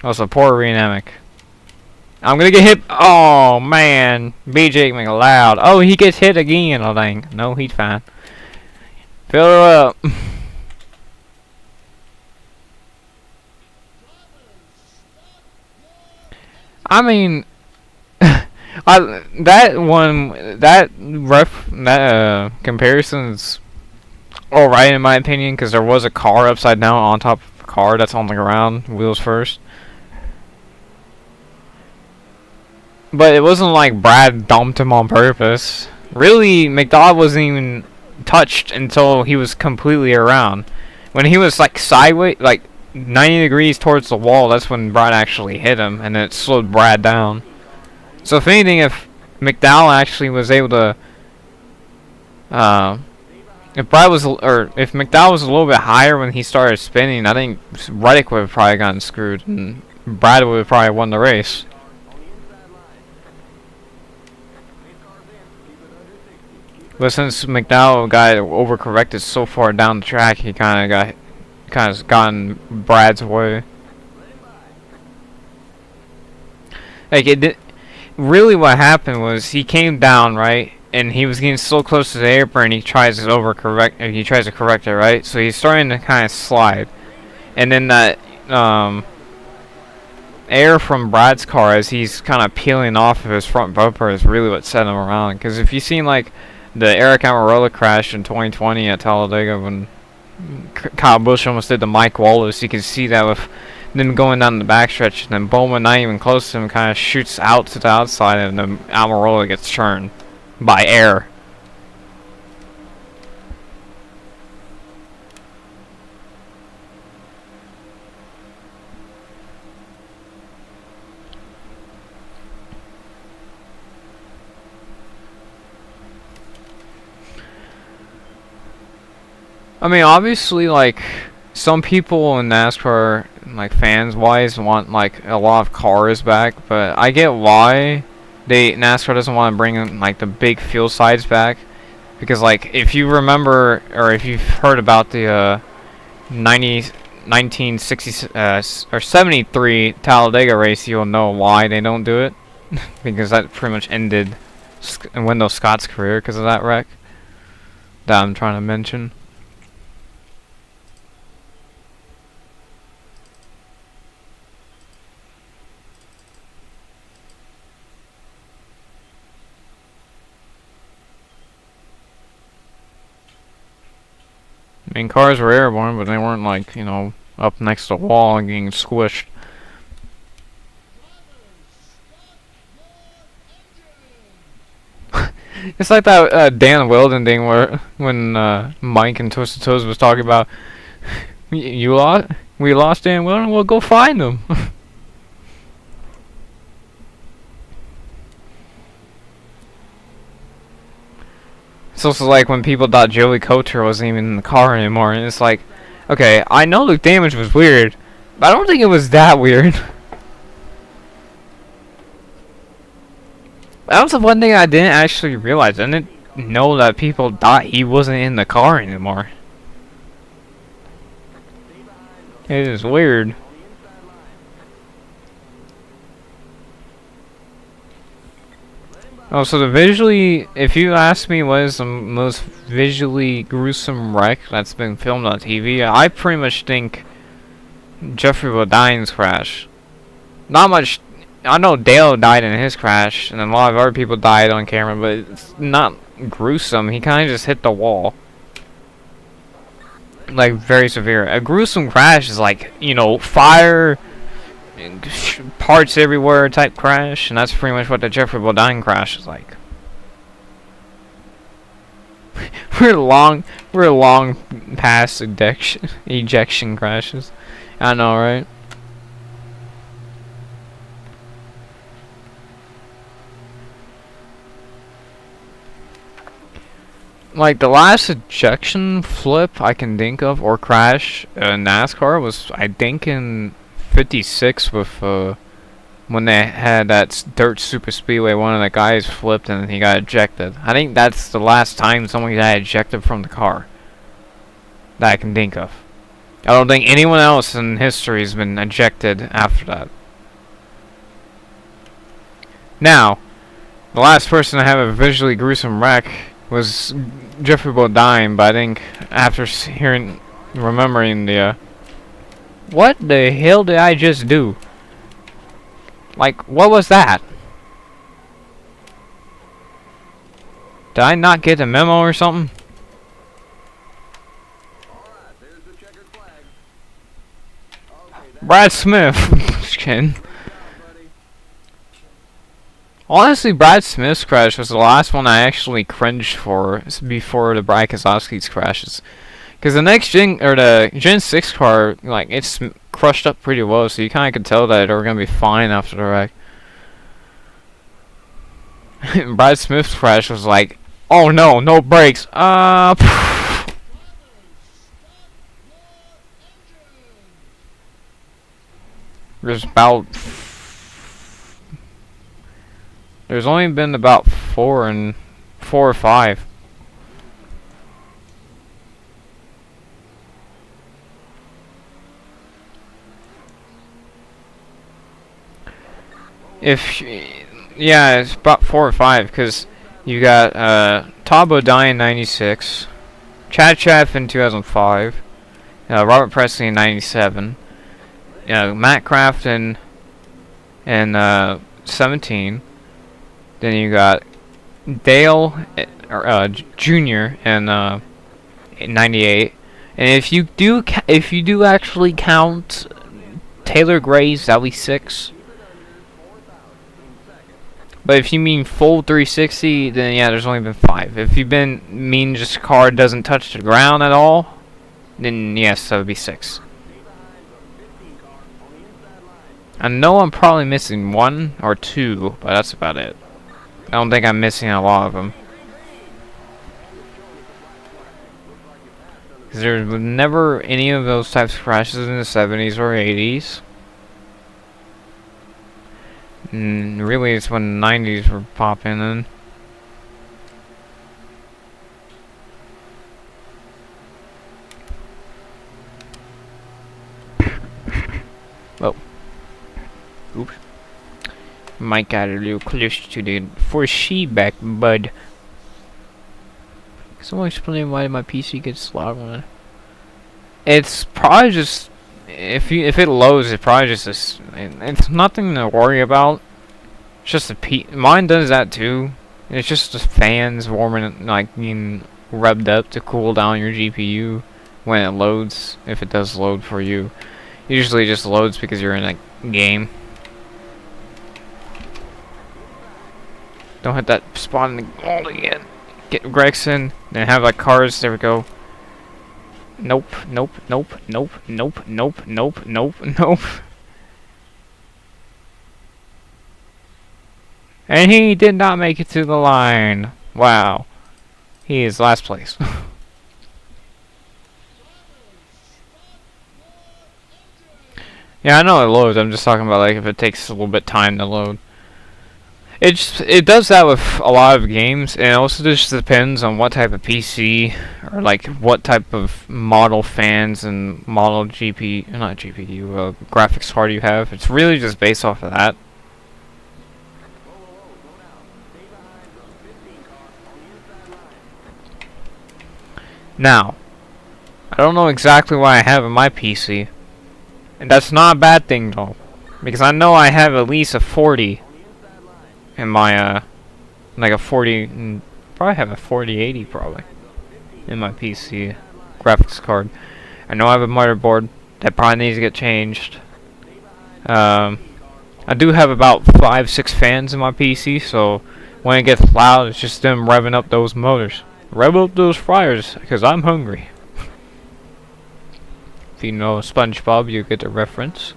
Also, poor reenactment. I'm gonna get hit. Oh man, BJ McLeod. Oh, he gets hit again. I think. No, he's fine. Fill her up. I mean, that comparison's alright in my opinion, because there was a car upside down on top of a car that's on the ground, wheels first. But it wasn't like Brad dumped him on purpose. Really, McDowell wasn't even touched until he was completely around. When he was like sideways, like 90 degrees towards the wall, that's when Brad actually hit him, and it slowed Brad down. So if anything, if McDowell actually was able to, if McDowell was a little bit higher when he started spinning, I think Reddick would have probably gotten screwed, and Brad would have probably won the race. But since McDowell got overcorrected so far down the track, he kind of gotten Brad's way. Like it did. Really, what happened was he came down, right, and he was getting so close to the airplane. He tries to He tries to correct it, right. So he's starting to kind of slide, and then that air from Brad's car as he's kind of peeling off of his front bumper is really what set him around. Because if you've seen like the Eric Almirola crash in 2020 at Talladega when Kyle Busch almost did the Mike Wallace, you can see that with them going down the backstretch, and then Bowman, not even close to him, kind of shoots out to the outside, and the Almirola gets churned by air. I mean, obviously, like, some people in NASCAR, like, fans-wise, want, like, a lot of cars back, but I get why NASCAR doesn't want to bring, in, like, the big fuel sides back, because, like, if you remember, or if you've heard about the, 1960, or 73 Talladega race, you'll know why they don't do it, because that pretty much ended Wendell Scott's career because of that wreck that I'm trying to mention. I mean, cars were airborne, but they weren't, like, you know, up next to a wall and getting squished. It's like that Dan Weldon thing where when Mike and Twisted Toes was talking about we lost Dan Weldon. Well, go find him. It's also like when people thought Joey Coulter wasn't even in the car anymore, and it's like, okay, I know the damage was weird, but I don't think it was that weird. That was the one thing I didn't actually realize. I didn't know that people thought he wasn't in the car anymore. It is weird. Oh, so if you ask me what is the most visually gruesome wreck that's been filmed on TV, I pretty much think Jeffrey Bodine's crash. Not much. I know Dale died in his crash, and a lot of other people died on camera, but it's not gruesome. He kind of just hit the wall. Like, very severe. A gruesome crash is like, you know, fire, parts everywhere type crash, and that's pretty much what the Jeffrey Bodine crash is like. we're long past ejection crashes. I know, right? Like, the last ejection flip I can think of, or crash in NASCAR, was, I think, in 56 with, when they had that dirt super speedway, one of the guys flipped and he got ejected. I think that's the last time someone got ejected from the car that I can think of. I don't think anyone else in history has been ejected after that. Now, the last person to have a visually gruesome wreck was Jeffrey Bodine, but I think after remembering the, what the hell did I just do? Like, what was that? Did I not get a memo or something? Brad Smith. Just kidding. Honestly, Brad Smith's crash was the last one I actually cringed for before the Brad Keselowski's crashes. Because the next gen, or the Gen 6 car, like, it's crushed up pretty well, so you kind of could tell that they were going to be fine after the wreck. Brad Smith's crash was like, oh no, no brakes. There's only been about 4 or 5. If yeah, it's about 4 or 5 because you got Tabo Dye in '96, Chad Chaff in 2005, Robert Presley in '97, Matt Kraft in 17. Then you got Dale Jr. in '98, and if you do actually count Taylor Gray's, that'll be 6. But if you mean full 360, then yeah, there's only been 5. If you mean just car doesn't touch the ground at all, then yes, that would be 6. I know I'm probably missing 1 or 2, but that's about it. I don't think I'm missing a lot of them. Because there was never any of those types of crashes in the 70s or 80s. And really, it's when the 90s were popping in. Oh. Oops. Might got a little close to the foresee back, bud. Someone explain why my PC gets slow on it. It's probably just if it loads, it's probably just it's nothing to worry about. It's just mine does that too. It's just the fans warming, like being revved up to cool down your GPU when it loads. If it does load for you, usually it just loads because you're in a game. Don't hit that spot in the wall again. Get Gregson, then have like cars. There we go. Nope, nope, nope, nope, nope, nope, nope, nope, nope. And he did not make it to the line. Wow. He is last place. Yeah, I know it loads. I'm just talking about like if it takes a little bit time to load. It does that with a lot of games, and it also just depends on what type of PC or like what type of model fans and model graphics card you have. It's really just based off of that. Now, I don't know exactly what I have in my PC, and that's not a bad thing though, because I know I have at least a 40. In my like a 40, probably have a 4080 probably in my PC graphics card. I know I have a motherboard that probably needs to get changed. I do have about 5-6 fans in my PC, so when it gets loud, it's just them revving up those motors. Rev up those fryers, because I'm hungry. If you know SpongeBob, you get the reference.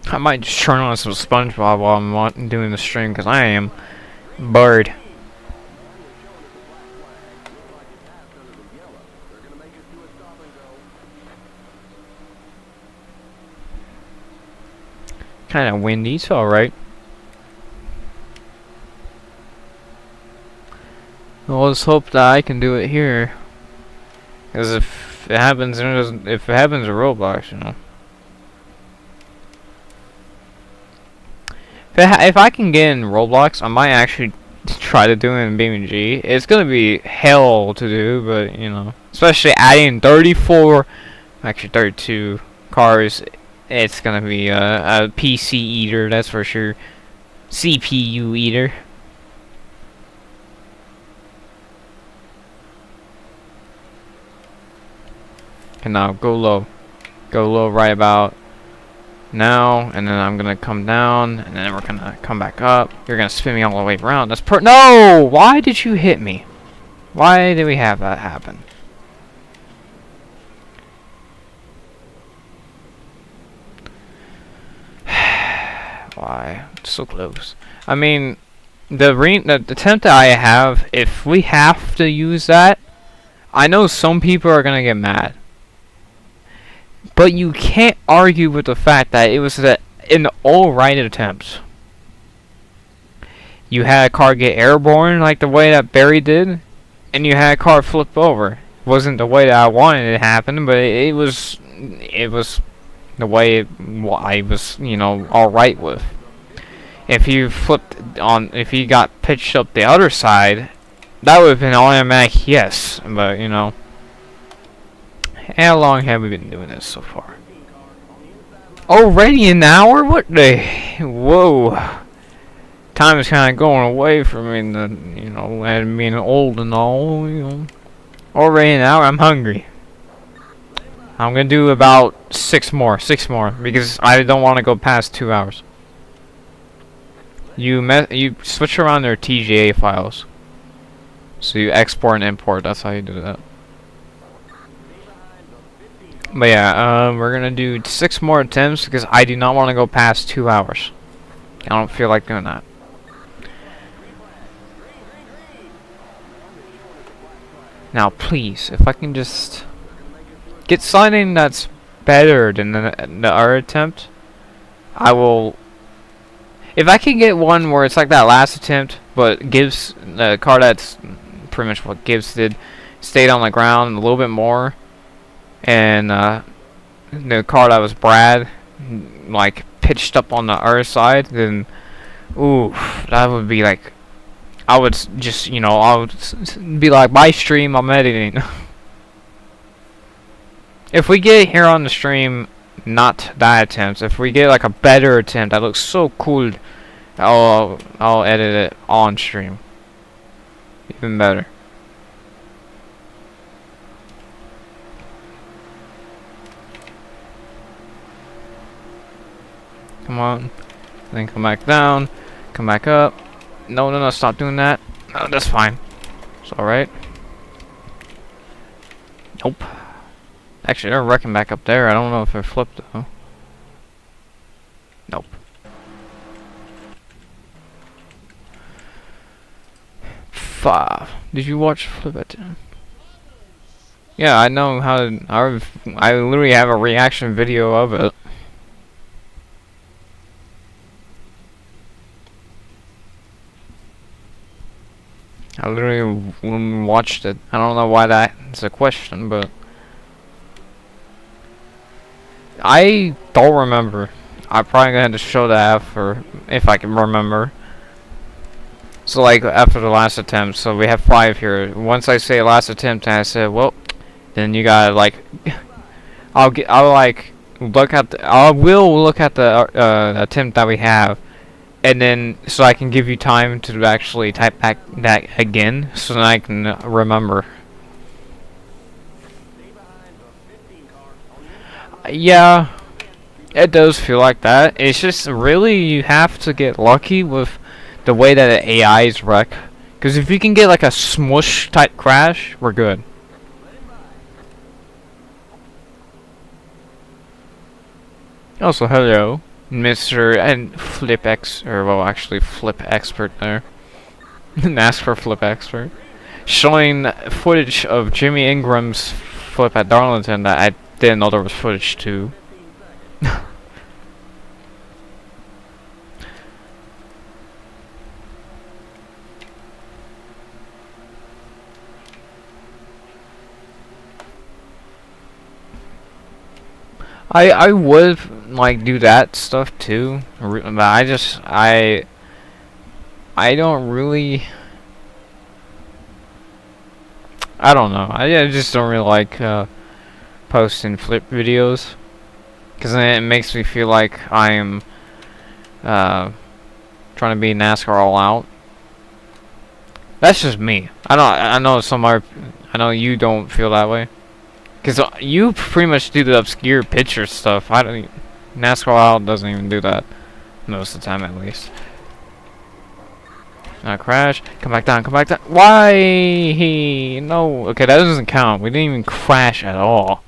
I might just turn on some SpongeBob while I'm doing the stream, because I am bored. Kind of windy, it's alright. Well, let's hope that I can do it here. Because if it happens, if it happens in Roblox, you know. If I can get in Roblox, I might actually try to do it in BeamNG. It's gonna be hell to do, but you know, especially adding 34, actually 32 cars, it's gonna be a PC eater, that's for sure. CPU eater. And now go low right about now, and then I'm gonna come down, and then we're gonna come back up. You're gonna spin me all the way around. That's no! Why did you hit me? Why did we have that happen? Why? So close. I mean, the attempt that I have, if we have to use that, I know some people are gonna get mad. But you can't argue with the fact that it was an alright attempt. You had a car get airborne like the way that Barry did, and you had a car flip over. It wasn't the way that I wanted it to happen, but it was the way I was, you know, alright with. If you flipped on, if you got pitched up the other side, that would have been automatic yes, but you know. How long have we been doing this so far? Already an hour? What the? Whoa. Time is kind of going away from me, you know, and being old and all, you know. Already an hour? I'm hungry. I'm gonna do about six more, because I don't want to go past 2 hours. You switch around their TGA files. So you export and import, that's how you do that. But yeah, we're gonna do 6 more attempts because I do not want to go past 2 hours. I don't feel like doing that. Now please, if I can just get something that's better than the other attempt, I will. If I can get one where it's like that last attempt, but gives the car that's pretty much what Gibbs did, stayed on the ground a little bit more, and the car that was Brad, like pitched up on the other side, then ooh, that would be like, I would just, you know, I would be like, my stream, I'm editing. If we get here on the stream, not that attempt, if we get like a better attempt that looks so cool, I'll edit it on stream. Even better. Come on. Then come back down. Come back up. No, stop doing that. No, that's fine. It's alright. Nope. Actually, they're wrecking back up there. I don't know if they're flipped though. Nope. Did you watch Flip It? Yeah, I know how to. I literally have a reaction video of it. I literally watched it. I don't know why that's a question, but I don't remember. I'm probably gonna have to show that after, if I can remember. So like after the last attempt, so we have 5 here. Once I say last attempt, and I said, well, then you gotta like, I will look at the attempt that we have, and then so I can give you time to actually type back that again, so that I can remember. Yeah, it does feel like that. It's just really, you have to get lucky with the way that the AIs wreck. Because if you can get like a smush type crash, we're good. Also, hello, Mr. and Flip Expert there. NASCAR Flip Expert. Showing footage of Jimmy Ingram's flip at Darlington that I didn't know there was footage to. I would like do that stuff too, but I don't really, I don't know. I just don't really like posting flip videos, because then it makes me feel like I'm trying to be NASCAR all out. That's just me. I know you don't feel that way. Because you pretty much do the obscure picture stuff. NASCAR Wild doesn't even do that. Most of the time, at least. Now crash. Come back down. Why? No. Okay, that doesn't count. We didn't even crash at all.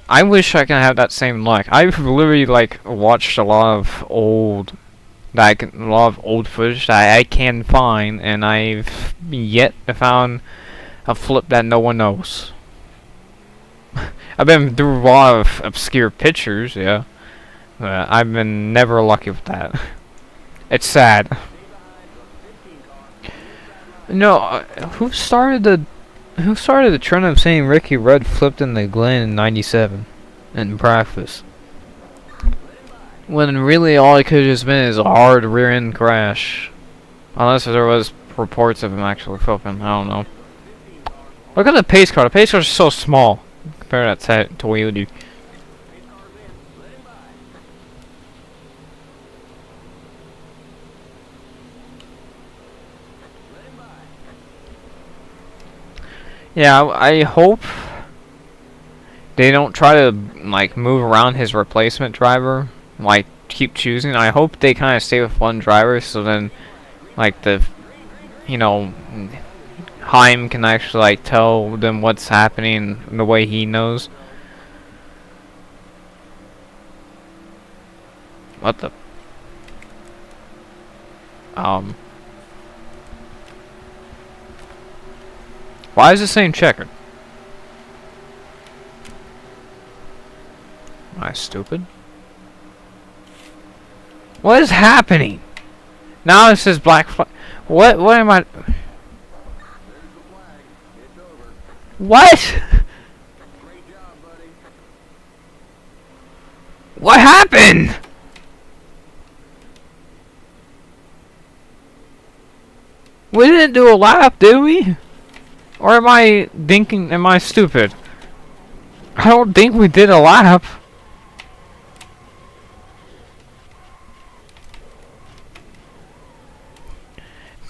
I wish I can have that same luck. I've literally, like, watched a lot of old footage that I can find, and I've yet found a flip that no one knows. I've been through a lot of obscure pictures, yeah, but I've been never lucky with that. It's sad. No, who started the Who started the trend of saying Ricky Rudd flipped in the Glen in '97 in practice? When really all it could have just been is a hard rear end crash. Unless there was reports of him actually flipping. I don't know. Look at the pace car. The pace car is so small compared to that Toyota. Yeah, I hope they don't try to like move around his replacement driver, like keep choosing. I hope they kind of stay with one driver, so then like the, you know, Heim can actually like tell them what's happening the way he knows. What the? Why is this saying checkered? Am I stupid? What is happening? Now it says black flag. What am I? What? What happened? We didn't do a lap, did we? Or am I thinking, am I stupid? I don't think we did a lap.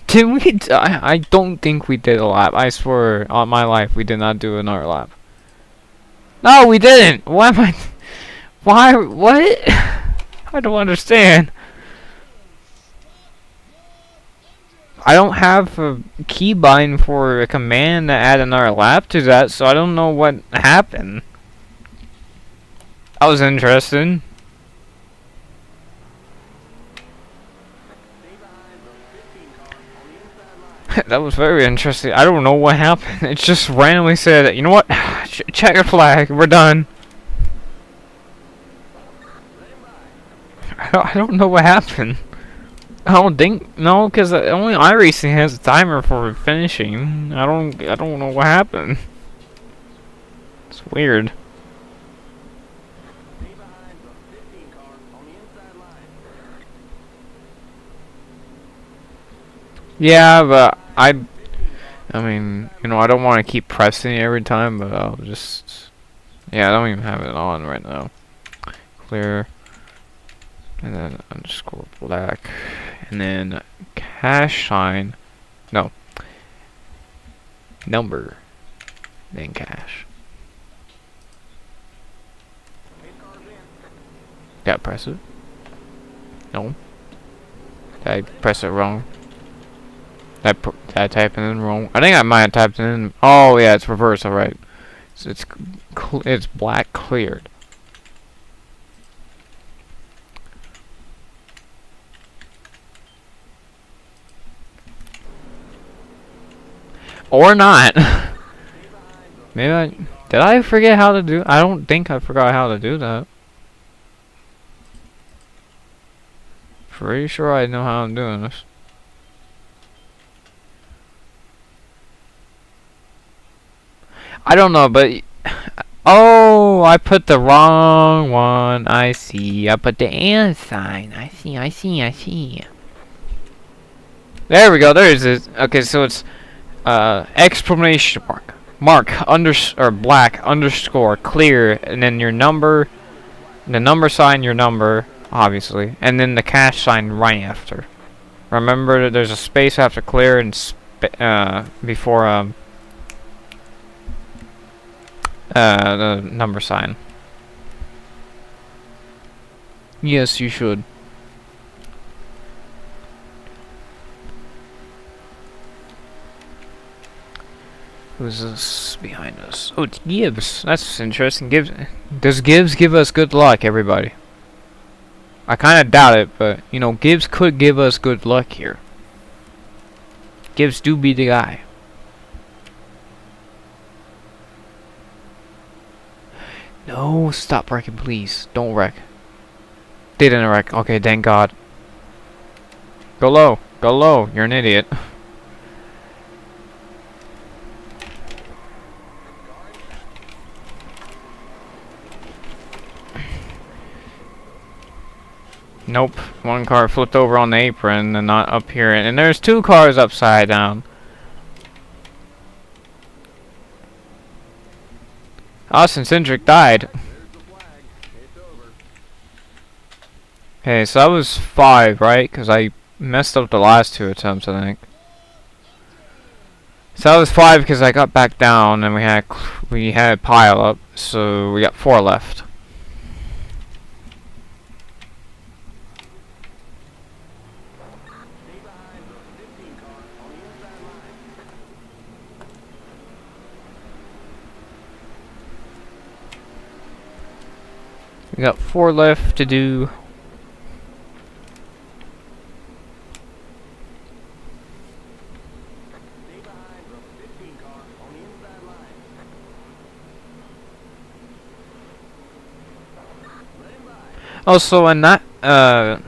Did we? I don't think we did a lap. I swear on my life we did not do another lap. No, we didn't. Why am I? Why? What? I don't understand. I don't have a keybind for a command to add another lap to that, so I don't know what happened. That was interesting. That was very interesting. I don't know what happened. It just randomly said, you know what? Check your flag. We're done. I don't know what happened. I don't think no, because only iRacing has a timer for finishing. I don't know what happened. It's weird. Yeah, but I mean, you know, I don't want to keep pressing it every time, but I'll just, yeah, I don't even have it on right now. Clear, and then underscore black, and then cash sign, no, number, then cash. Did I press it? No. Did I press it wrong? Did I type it in wrong? I think I might have typed it in. Oh yeah, it's reverse. All right. So it's black cleared. Or not. Maybe did I forget how to do? I don't think I forgot how to do that. Pretty sure I know how I'm doing this. I don't know, but oh, I put the wrong one. I see. I put the and sign. I see. There we go. There it is. Okay, so it's exclamation mark or black underscore clear, and then your number, the number sign, your number, obviously, and then the cash sign right after. Remember that there's a space after clear and before the number sign. Yes, you should. Who's this behind us? Oh, it's Gibbs. That's interesting. Does Gibbs give us good luck, everybody? I kind of doubt it, but you know, Gibbs could give us good luck here. Gibbs do be the guy. No, stop wrecking, please. Don't wreck. Didn't wreck. Okay, thank God. Go low. Go low. You're an idiot. Nope. One car flipped over on the apron and not up here. And there's two cars upside down. Austin Cindric died. Okay, so that was 5, right? Because I messed up the last 2 attempts, I think. So that was 5 because I got back down and we had pile up. So we got 4 left. We got 4 left to do. Also, in that, I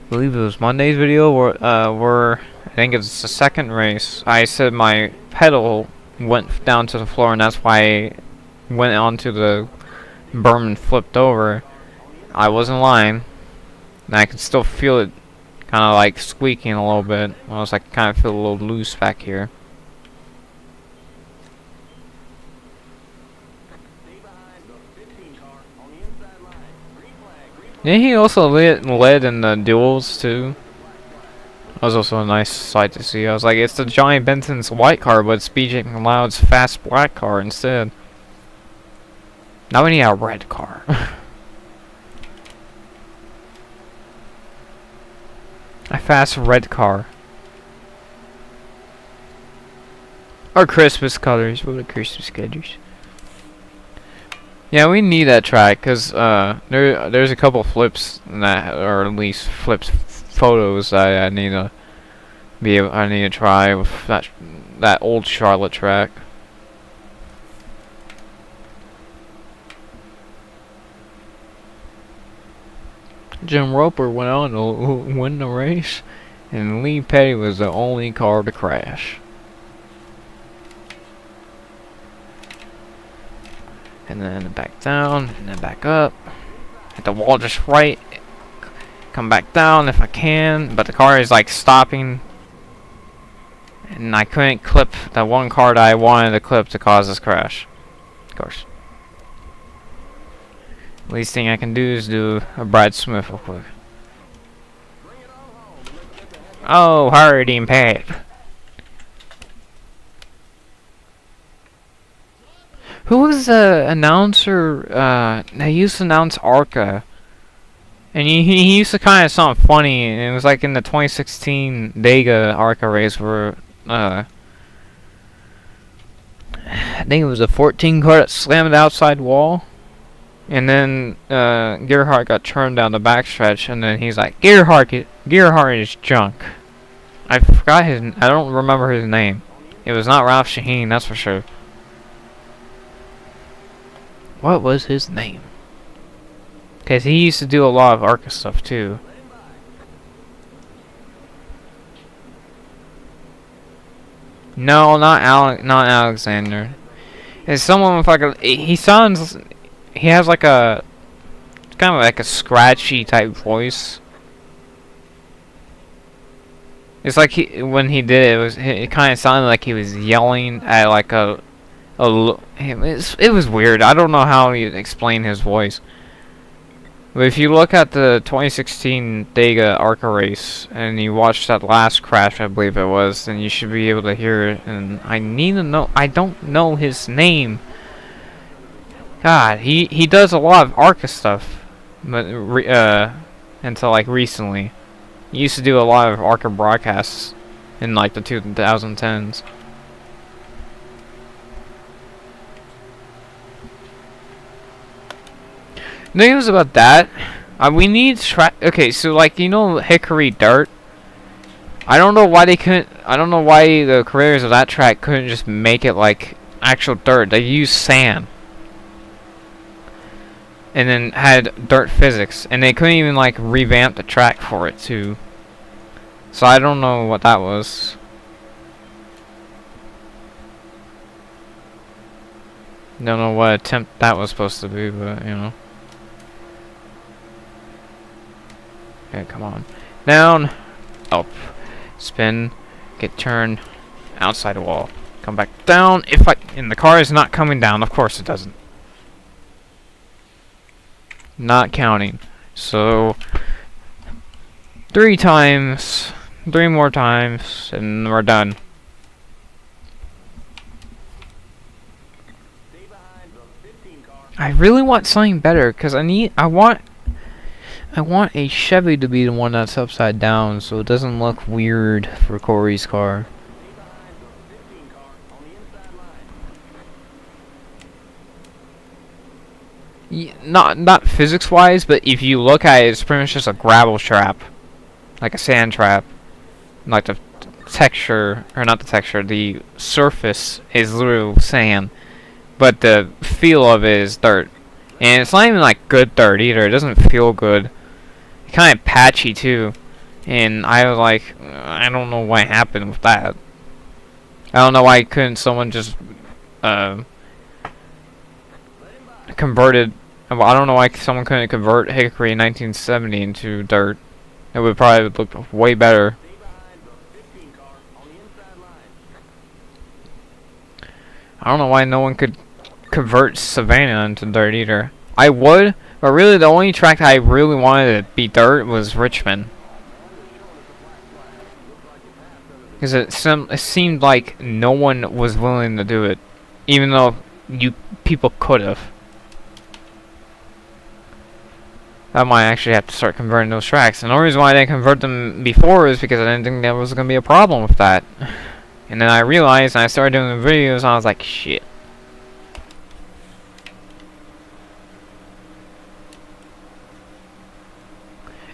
believe it was Monday's video, where I think it's the second race, I said my pedal went down to the floor, and that's why I went onto the berm and flipped over. I wasn't lying, and I could still feel it kind of like squeaking a little bit. I was like, kind of feel a little loose back here. Yeah, he also led in the duels too. That was also a nice sight to see. I was like, it's the Johnny Benson's white car, but it's BJ McLeod's fast black car instead. Now we need a red car. A fast red car. Or Christmas colors. What are Christmas colors? Yeah, we need that track because there's a couple flips that, or at least flips photos that I need to I need to try with that old Charlotte track. Jim Roper went on to win the race, and Lee Petty was the only car to crash. And then back down, and then back up. Hit the wall just right. Come back down if I can, but the car is like stopping. And I couldn't clip the one car that I wanted to clip to cause this crash. Of course. Least thing I can do is do a Brad Smith real quick. Oh, Hardy and Pat. Who was the announcer that used to announce ARCA? And he used to kind of sound funny, and it was like in the 2016 Dega ARCA race where I think it was a 14 car that slammed the outside wall. And then Gerhardt got turned down the backstretch, and then he's like, Gerhardt is junk. I forgot I don't remember his name. It was not Ralph Shaheen, that's for sure. What was his name? Because he used to do a lot of ARCA stuff too. No, not Alexander. It's someone with like a. He has like a. Kind of like a scratchy type voice. It's like when he did it kind of sounded like he was yelling at like it was weird. I don't know how you explain his voice. But if you look at the 2016 Dega ARCA race and you watch that last crash, I believe it was, then you should be able to hear it. And I need to know. I don't know his name. God, he does a lot of ARCA stuff, but until like recently, he used to do a lot of ARCA broadcasts in like the 2010s. The thing was about that, we need track. Okay, so like Hickory Dirt. I don't know why they couldn't. I don't know why the creators of that track couldn't just make it like actual dirt. They used sand, and then had dirt physics, and they couldn't even like revamp the track for it too. So I don't know what that was. Don't know what attempt that was supposed to be, but you know. Okay, come on. Down, up, spin, get turned, outside the wall. Come back down. And the car is not coming down. Of course it doesn't. Not counting. So 3 times, 3 more times, and we're done. I really want something better, cause I want a Chevy to be the one that's upside down, so it doesn't look weird for Corey's car. Not physics wise, but if you look at it, it's pretty much just a gravel trap, like a sand trap. Like the texture, or not the texture, the surface is literally sand, but the feel of it is dirt. And it's not even like good dirt either. It doesn't feel good. It's kind of patchy too. And I was like, I don't know what happened with that. I don't know why couldn't someone just converted. Well, I don't know why someone couldn't convert Hickory 1970 into dirt. It would probably look way better. I don't know why no one could convert Savannah into dirt either. I would, but really the only track I really wanted to be dirt was Richmond. Because it seemed like no one was willing to do it, even though people could have. I might actually have to start converting those tracks. And the only reason why I didn't convert them before is because I didn't think there was going to be a problem with that. And then I realized, and I started doing the videos, and I was like, shit.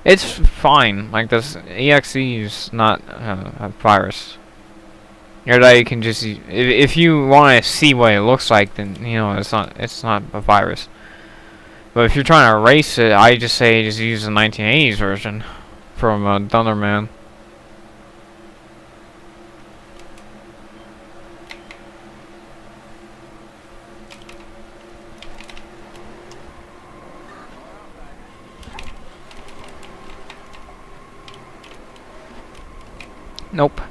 It's fine. Like, this EXE is not a virus. Or that you can just, if you want to see what it looks like, then, you know, it's not a virus. But if you're trying to erase it, I just say just use the 1980s version from Thunderman. Nope.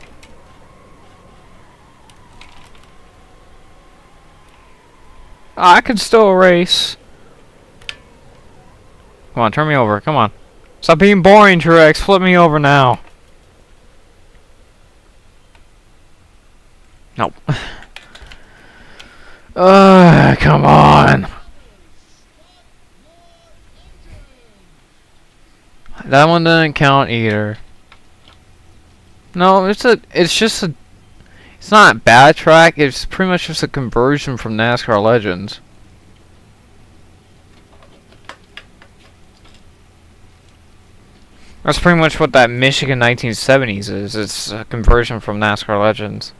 I can still erase. Come on, turn me over. Come on. Stop being boring, Truex. Flip me over now. Nope. Come on. That one didn't count either. No, it's not a bad track. It's pretty much just a conversion from NASCAR Legends. That's pretty much what that Michigan 1970s is. It's a conversion from NASCAR Legends.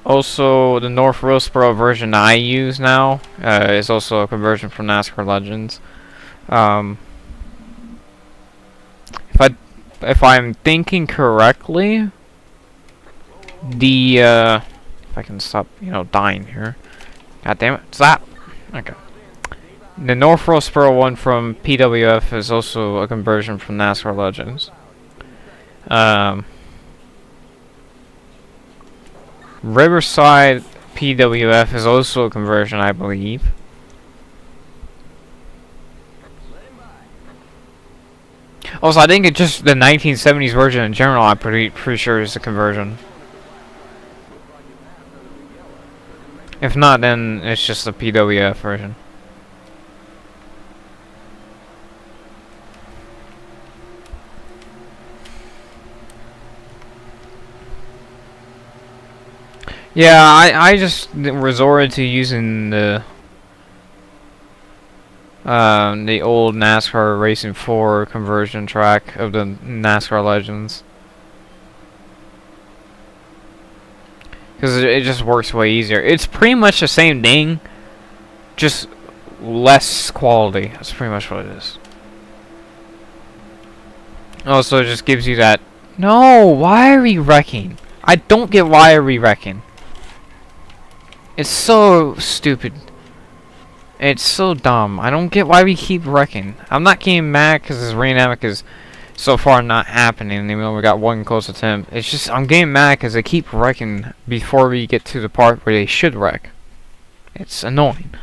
Also, the North Roseboro version I use now is also a conversion from NASCAR Legends. If I'm thinking correctly, the if I can stop, you know, dying here. God damn it! Stop. Okay. The North Roseboro one from PWF is also a conversion from NASCAR Legends. Riverside PWF is also a conversion, I believe. Also, I think it's just the 1970s version in general. I'm pretty sure is a conversion. If not, then it's just the PWF version. Yeah, I just resorted to using the old NASCAR Racing 4 conversion track of the NASCAR Legends. Because it just works way easier. It's pretty much the same thing, just less quality. That's pretty much what it is. Also, it just gives you that... No, why are we wrecking? I don't get why are we wrecking. It's so stupid. It's so dumb. I don't get why we keep wrecking. I'm not getting mad because this reenactment is so far not happening, even though we got one close attempt. It's just, I'm getting mad because they keep wrecking before we get to the part where they should wreck. It's annoying.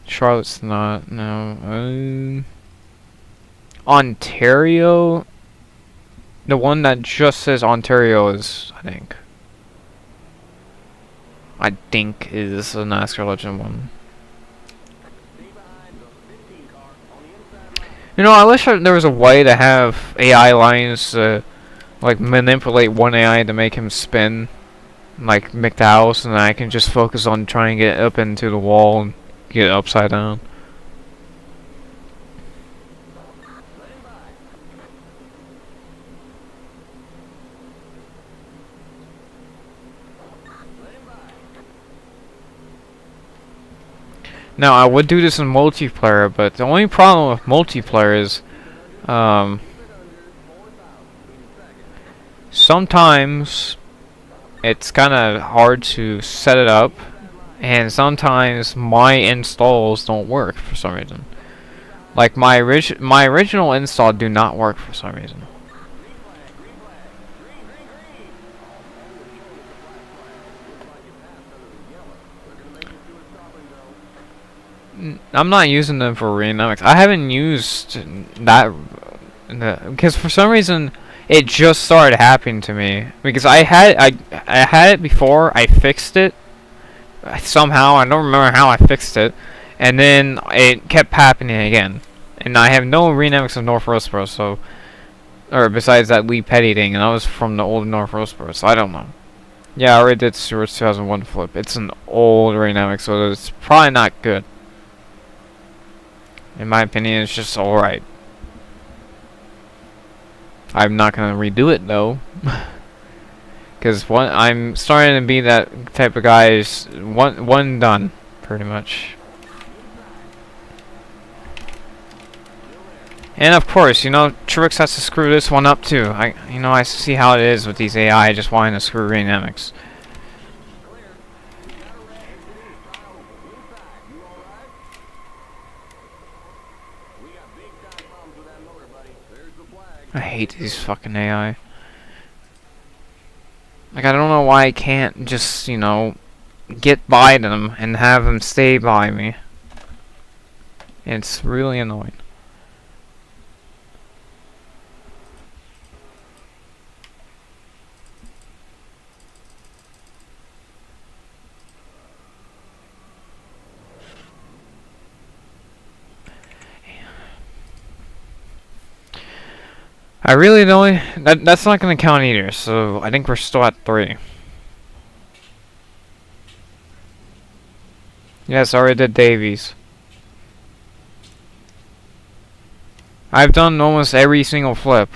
Charlotte's not, no. Ontario? The one that just says Ontario is, I think is a NASCAR Legend one. You know, I wish there was a way to have AI lines, like manipulate one AI to make him spin, like McDowell's, and I can just focus on trying to get up into the wall and get upside down. Now, I would do this in multiplayer, but the only problem with multiplayer is, sometimes it's kind of hard to set it up, and sometimes my installs don't work for some reason. Like my original install do not work for some reason. I'm not using them for reenactments. I haven't used that because for some reason it just started happening to me. Because I had it before. I fixed it somehow. I don't remember how I fixed it, and then it kept happening again. And I have no reenactments of North Roseboro, so or besides that Lee Petty thing, and I was from the old North Roseboro, so I don't know. Yeah, I already did Stewart's 2001 flip. It's an old reenactment, so it's probably not good. In my opinion, it's just alright. I'm not gonna redo it though, because I'm starting to be that type of guy. Is one done, pretty much. And of course, you know, Truex has to screw this one up too. I see how it is with these AI just wanting to screw reenactments. I hate these fucking AI. Like, I don't know why I can't just, you know, get by them and have them stay by me. It's really annoying. I really don't. That's not gonna count either. So I think we're still at 3. Yes, I already did Davies. I've done almost every single flip,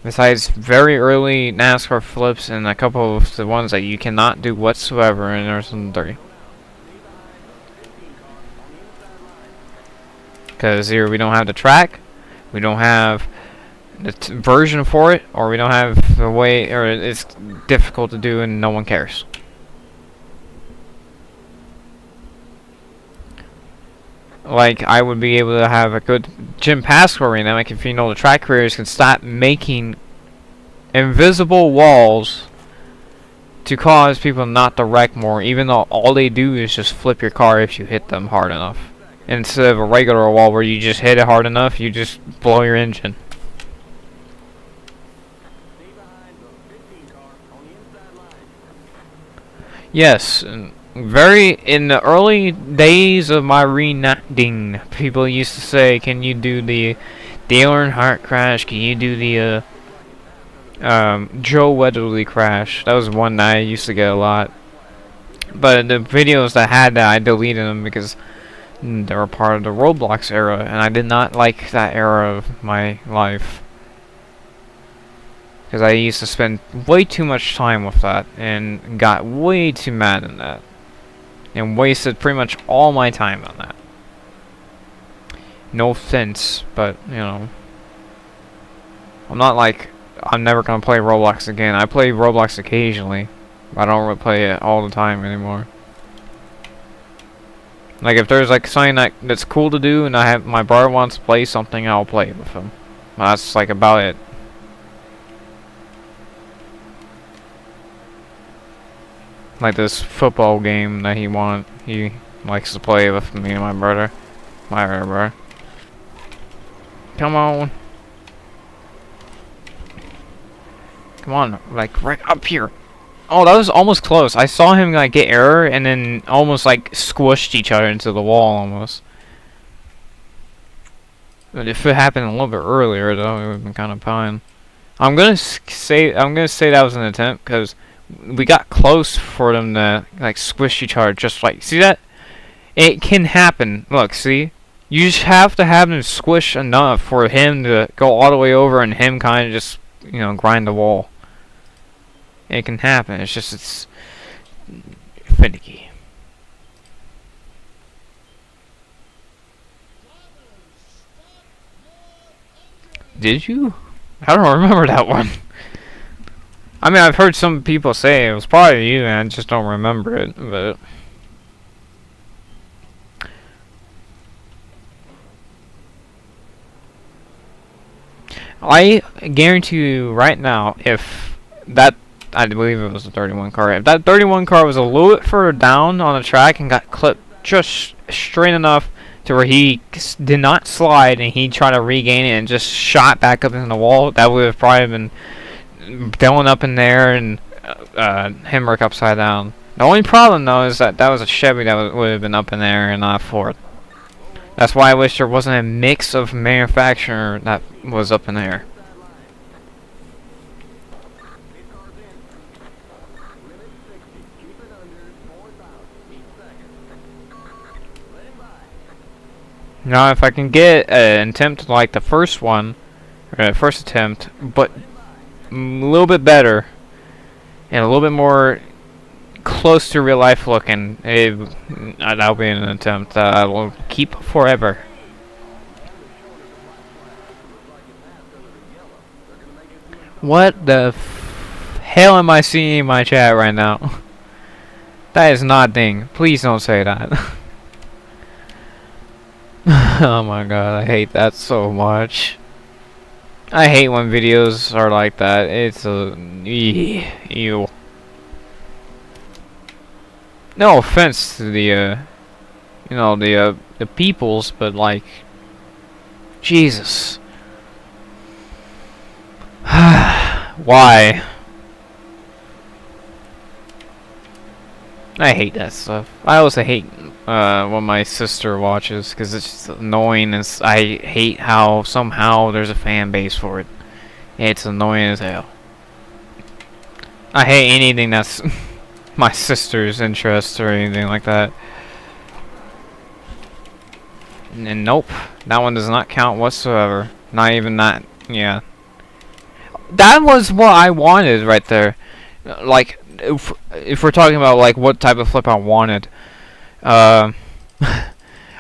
besides very early NASCAR flips and a couple of the ones that you cannot do whatsoever in NR2003. Because either we don't have the track, we don't have the version for it, or we don't have the way, or it's difficult to do and no one cares. Like, I would be able to have a good Jim Pascal arena, like if you know the track creators can stop making invisible walls to cause people not to wreck more, even though all they do is just flip your car if you hit them hard enough. Instead of a regular wall where you just hit it hard enough, you just blow your engine. Yes, in the early days of my reenacting, people used to say, "Can you do the Dale Earnhardt crash? Can you do the Joe Weatherly crash?" That was one that I used to get a lot. But the videos that had that, I deleted them because they were part of the Roblox era, and I did not like that era of my life. Because I used to spend way too much time with that, and got way too mad in that. And wasted pretty much all my time on that. No offense, but, you know. I'm not like I'm never gonna play Roblox again. I play Roblox occasionally, but I don't really play it all the time anymore. Like if there's like something that's cool to do, and my brother wants to play something, I'll play it with him. That's like about it. Like this football game that he likes to play with me and my brother. My other brother. Come on. Come on, like right up here. Oh, that was almost close. I saw him like get error and then almost like squished each other into the wall almost. But if it happened a little bit earlier though, it would have been kind of fine. I'm gonna say that was an attempt because we got close for them to like squish each other just like, see that? It can happen. Look, see? You just have to have him squish enough for him to go all the way over and him kind of just, you know, grind the wall. It can happen. It's finicky. Did you? I don't remember that one. I mean, I've heard some people say it was probably you, and I just don't remember it, but... I guarantee you right now, if that... I believe it was a 31 car. If that 31 car was a little bit further down on the track and got clipped just straight enough to where he did not slide and he tried to regain it and just shot back up into the wall, that would have probably been Dylan up in there and Hemrick upside down. The only problem though is that was a Chevy that would have been up in there and not a Ford. That's why I wish there wasn't a mix of manufacturer that was up in there. Now if I can get an attempt like the first one, or first attempt, but a little bit better and a little bit more close to real life looking, that'll be an attempt that I will keep forever. What the hell am I seeing in my chat right now? That is not ding. Please don't say that. Oh my god, I hate that so much. I hate when videos are like that. It's a... ew. No offense to the, you know, the peoples, but like... Jesus. Why? I hate that stuff. I also hate when my sister watches because it's just annoying. I hate how somehow there's a fan base for it. It's annoying as hell. I hate anything that's my sister's interest or anything like that. And nope, that one does not count whatsoever. Not even that. Yeah. That was what I wanted right there. Like, if we're talking about like what type of flip I wanted, I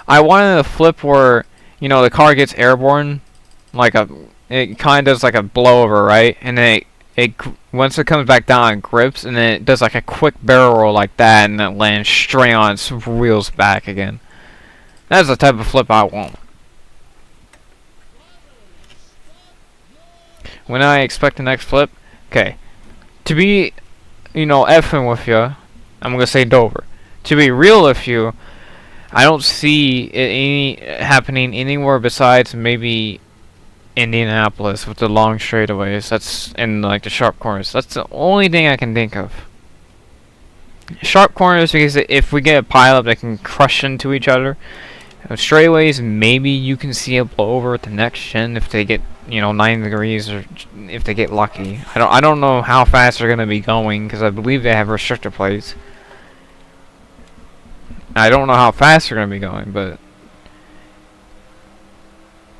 wanted a flip where, you know, the car gets airborne, like it kind of does like a blowover, right? And then it once it comes back down, it grips, and then it does like a quick barrel roll like that, and it lands straight on its wheels back again. That's the type of flip I want. When I expect the next flip, okay, to be, you know, effing with you, I'm gonna say Dover. To be real with you, I don't see it happening anywhere besides maybe Indianapolis with the long straightaways. That's in like the sharp corners. That's the only thing I can think of. Sharp corners, because if we get a pileup that can crush into each other. Straightaways, maybe you can see a blowover at the next gen if they get, you know, 9 degrees, or if they get lucky. I don't know how fast they're gonna be going because I believe they have restrictor plates. I don't know how fast they're gonna be going, but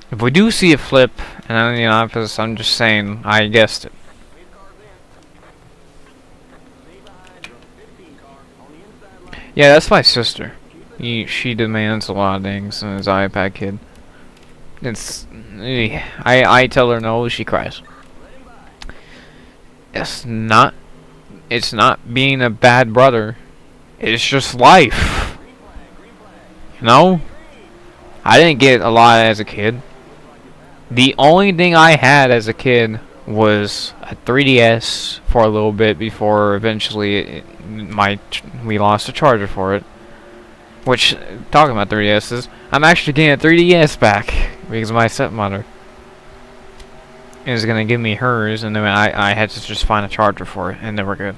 if we do see a flip, and you know, I'm just saying, I guessed it. Yeah, that's my sister. She demands a lot of things in his iPad kid. It's... I tell her no, she cries. It's not. It's not being a bad brother. It's just life. You know? I didn't get a lot as a kid. The only thing I had as a kid was a 3DS for a little bit before eventually we lost a charger for it. Which, talking about 3DSs, I'm actually getting a 3DS back because my stepmother is gonna give me hers, and then I had to just find a charger for it, and then we're good.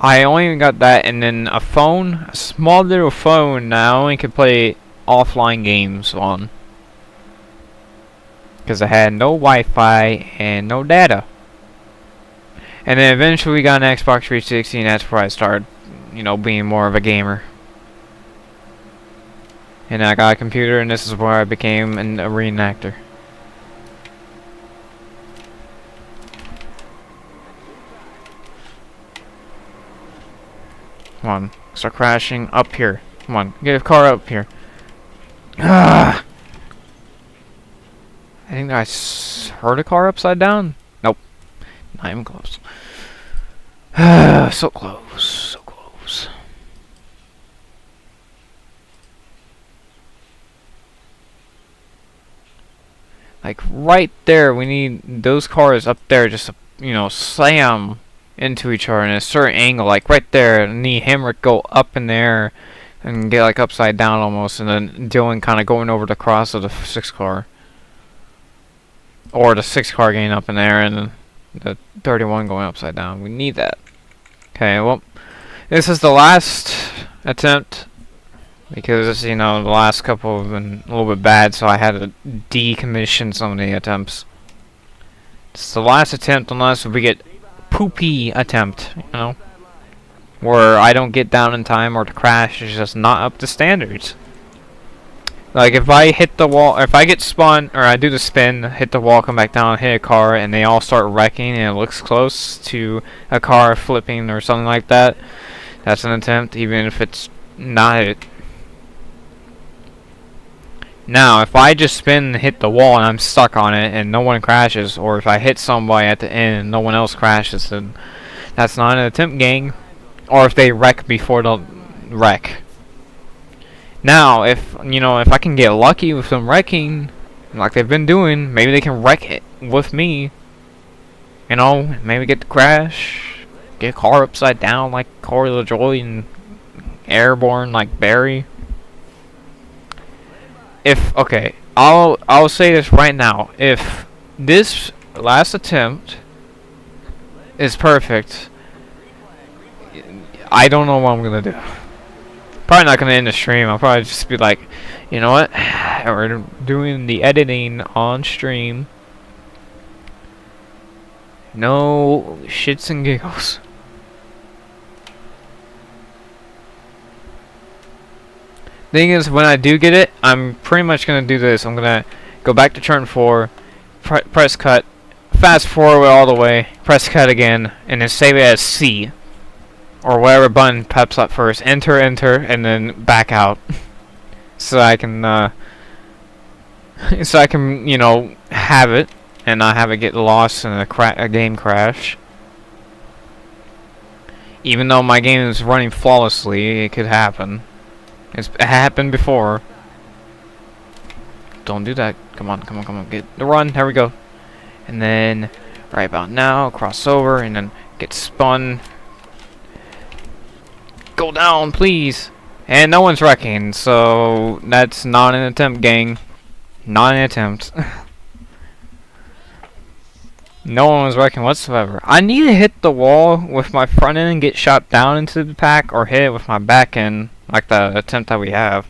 I only got that, and then a phone, a small little phone that I only could play offline games on, because I had no Wi-Fi and no data. And then eventually we got an Xbox 360, and that's where I started, you know, being more of a gamer. And I got a computer, and this is where I became a reenactor. Come on, start crashing up here. Come on, get a car up here. Ah! I think I heard a car upside down. Nope, not even close. So close, so close. Like right there, we need those cars up there just to, you know, slam into each other in a certain angle, like right there. And the Hamrick go up in the air and get like upside down almost, and then Dylan kind of going over the cross of the 6 car, or the 6 car getting up in the air, and then the 31 going upside down. We need that. Okay, well, this is the last attempt because, you know, the last couple have been a little bit bad, so I had to decommission some of the attempts. It's the last attempt unless we get poopy attempt, you know, where I don't get down in time or the crash is just not up to standards. Like if I hit the wall, if I get spun, or I do the spin, hit the wall, come back down, hit a car, and they all start wrecking, and it looks close to a car flipping or something like that, that's an attempt, even if it's not it. Now, if I just spin and hit the wall and I'm stuck on it and no one crashes, or if I hit somebody at the end and no one else crashes, then that's not an attempt, gang. Or if they wreck before the wreck. Now, if, you know, if I can get lucky with them wrecking, like they've been doing, maybe they can wreck it with me. You know, maybe get the crash, get a car upside down like Corey Lajoie and airborne like Barry. If, okay, I'll say this right now. If this last attempt is perfect, I don't know what I'm gonna do. Probably not gonna end the stream. I'll probably just be like, you know what? We're doing the editing on stream. No shits and giggles. Thing is, when I do get it, I'm pretty much gonna do this. I'm gonna go back to turn 4, press cut, fast forward all the way, press cut again, and then save it as C. Or whatever button pops up first. Enter, and then back out. So I can, you know, have it, and not have it get lost in a game crash. Even though my game is running flawlessly, it could happen. It's happened before. Don't do that. Come on, come on, come on. Get the run. There we go. And then, right about now, cross over, and then get spun. Go down, please. And no one's wrecking, so that's not an attempt, gang. Not an attempt. No one was wrecking whatsoever. I need to hit the wall with my front end and get shot down into the pack, or hit it with my back end, like the attempt that we have.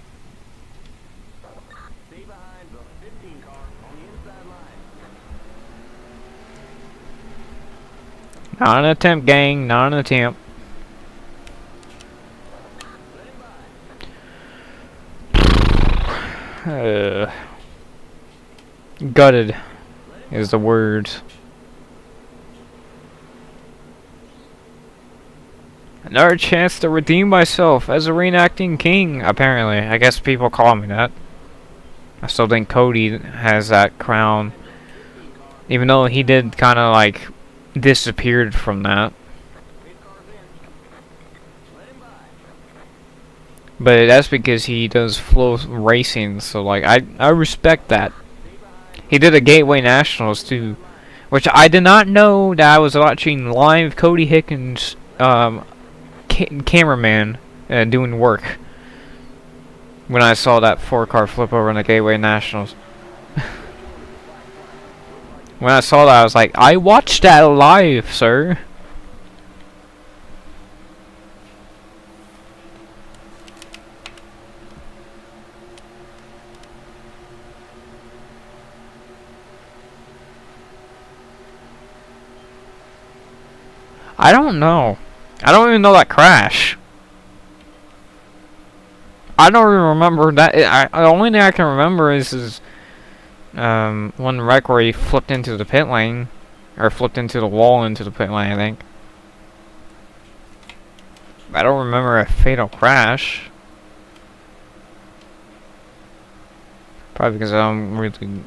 Not an attempt, gang. Not an attempt. Gutted is the word. Another chance to redeem myself as a reenacting king, apparently. I guess people call me that. I still think Cody has that crown, even though he did kind of like disappeared from that. But that's because he does flow racing, so like I respect that. He did a Gateway Nationals too, which I did not know that I was watching live Cody Hickens cameraman doing work when I saw that 4-car flip over in the Gateway Nationals. When I saw that, I was like, I watched that live, sir. I don't know. I don't even know that crash. I don't even remember that. The only thing I can remember is one wreck where he flipped into the pit lane, or flipped into the wall into the pit lane, I think. I don't remember a fatal crash. Probably because I'm really...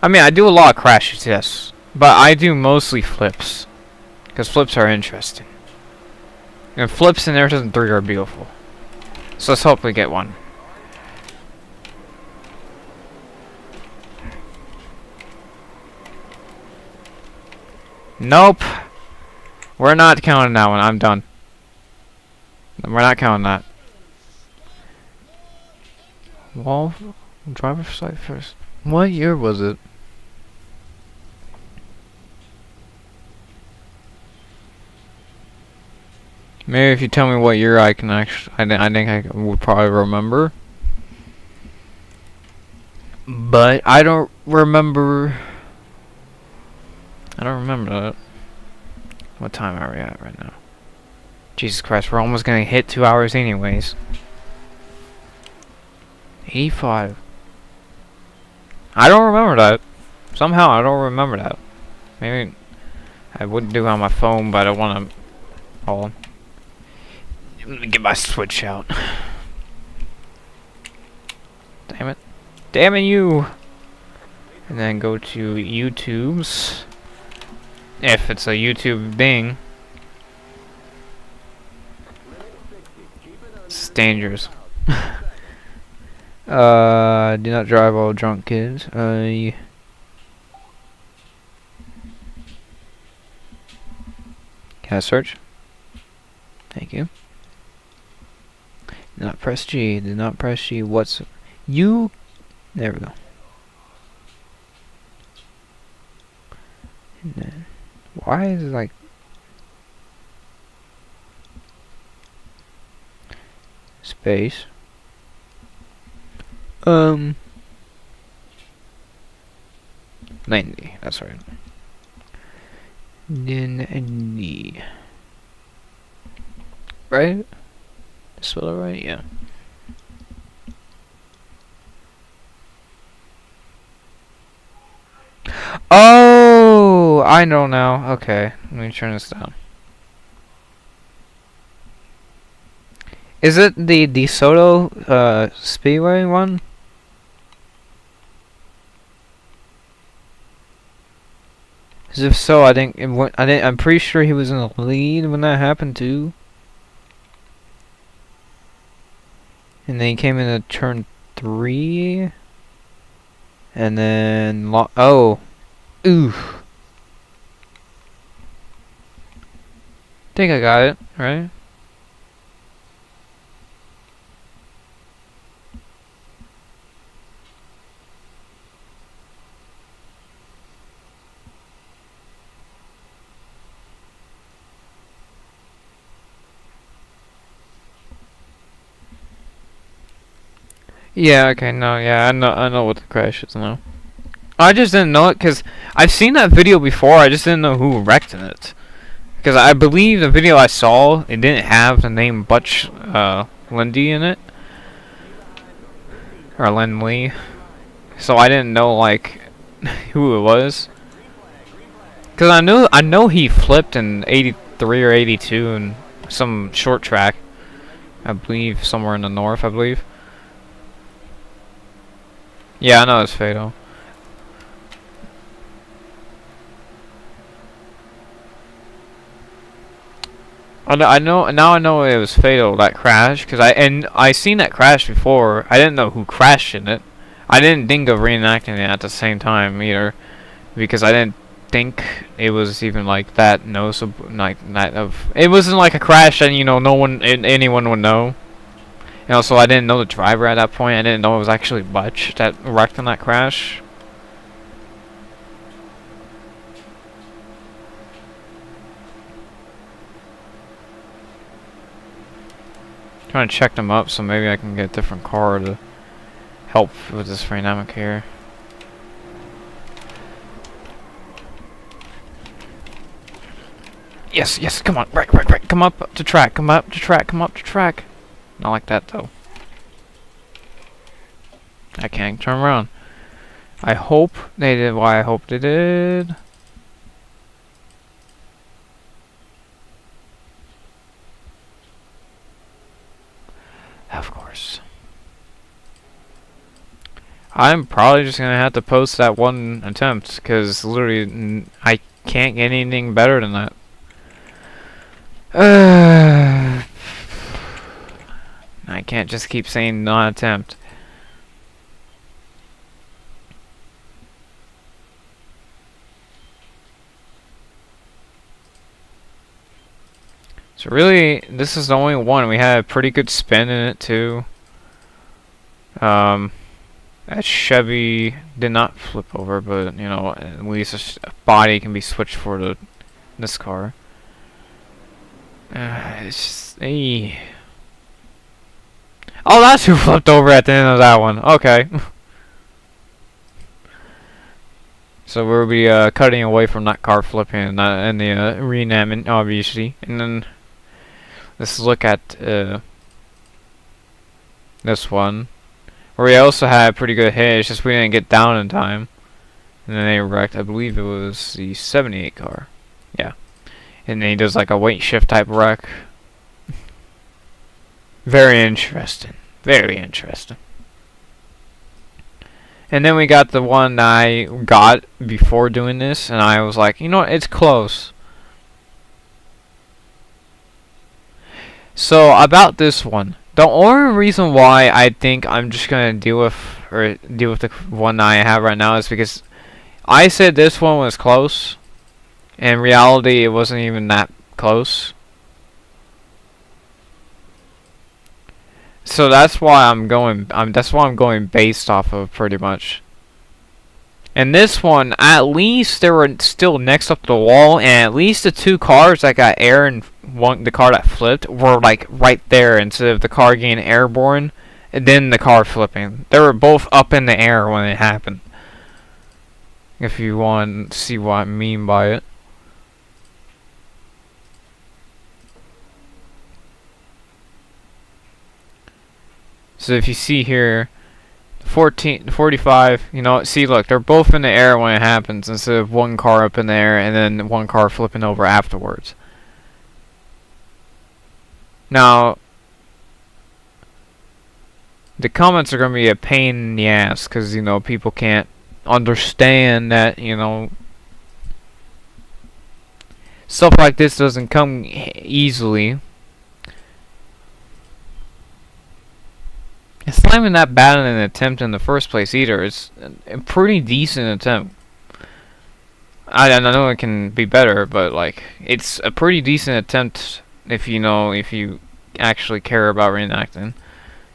I mean, I do a lot of crashes, yes. But I do mostly flips. Because flips are interesting. And flips in NR2003 are beautiful. So let's hope we get one. Nope. We're not counting that one. I'm done. We're not counting that. Wall driver's side first. What year was it? Maybe if you tell me what year, I can actually. I think I would probably remember. But I don't remember. I don't remember that. What time are we at right now? Jesus Christ, we're almost gonna hit 2 hours anyways. 85. I don't remember that. Somehow I don't remember that. Maybe I wouldn't do it on my phone, but I want to. Hold on. Let me get my Switch out. Damn it. Damn it, you! And then go to YouTube's. If it's a YouTube thing. It's dangerous. Do not drive while drunk, kids. Can I search? Thank you. Do not press G. Do not press G. What's you? There we go. And then, why is it like space? 90. That's right. Then D. Right? Spell it right? Yeah. Oh, I know now. Okay, let me turn this down. Is it the DeSoto Speedway one? As if so, I think I'm pretty sure he was in the lead when that happened too. And then he came into turn 3. And then oh, ooh. Think I got it, right? Yeah, okay, no, yeah, I know what the crash is now. I just didn't know it because I've seen that video before, I just didn't know who wrecked in it. Because I believe the video I saw, it didn't have the name Butch Lindy in it. Or Lin Lee. So I didn't know, like, who it was. Because I know he flipped in 83 or 82 in some short track. I believe somewhere in the north, I believe. Yeah, I know it's fatal. I know now. I know it was fatal, that crash, because I seen that crash before. I didn't know who crashed in it. I didn't think of reenacting it at the same time either, because I didn't think it was even like that noticeable. Like that of it wasn't like a crash that no one anyone would know. And also, I didn't know the driver at that point. I didn't know it was actually Butch that wrecked in that crash. Trying to check them up so maybe I can get a different car to help with this dynamic here. Yes, yes, come on, right, come up to track, come up to track. Not like that though. I can't turn around. I hope they did what I hope they did. Of course. I'm probably just gonna have to post that one attempt, because literally I can't get anything better than that. I can't just keep saying non-attempt. So really, this is the only one. We had a pretty good spin in it too. That Chevy did not flip over, but at least a body can be switched for this car. It's just, hey. Oh, that's who flipped over at the end of that one. Okay. So we'll be cutting away from that car flipping and the reenactment, obviously. And then let's look at this one, where we also had a pretty good hit. It's just we didn't get down in time, and then they wrecked. I believe it was the 78 car. Yeah. And then he does like a weight shift type wreck. Very interesting. Very interesting. And then we got the one I got before doing this, and I was like, it's close. So about this one, the only reason why I think I'm just gonna deal with the one I have right now is because I said this one was close. In reality, it wasn't even that close. So that's why I'm going based off of pretty much. And this one, at least they were still next up to the wall, and at least the two cars that got air and the car that flipped were like right there instead of the car getting airborne and then the car flipping. They were both up in the air when it happened. If you want to see what I mean by it. So if you see here, 45, see, look, they're both in the air when it happens instead of one car up in the air and then one car flipping over afterwards. Now, the comments are going to be a pain in the ass because, people can't understand that, stuff like this doesn't come easily. It's not even that bad an attempt in the first place either. It's a pretty decent attempt. I know it can be better, but like it's a pretty decent attempt if you actually care about reenacting,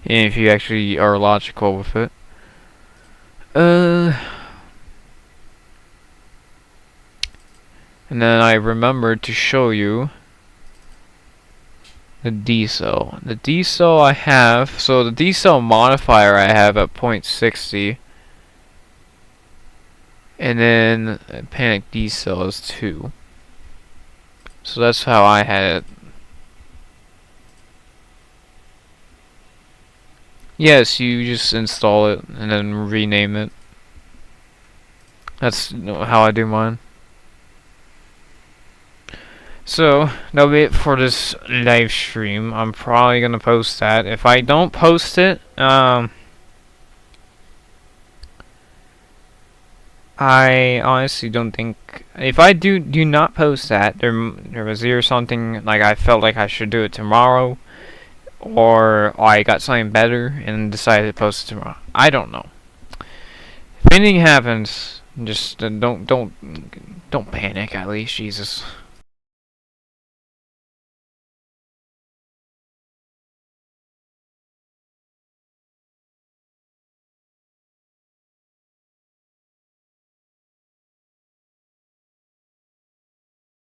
and if you actually are logical with it. And then I remembered to show you the D-cell. The D-cell I have, so the D-cell modifier I have at 0.60, and then panic D-cell is 2. So that's how I had it. Yes, you just install it and then rename it. That's how I do mine. So, that'll be it for this live stream. I'm probably gonna post that. If I don't post it, I honestly don't think if I do not post that, there was either something like I felt like I should do it tomorrow, or I got something better and decided to post it tomorrow. I don't know. If anything happens, just don't panic. At least, Jesus.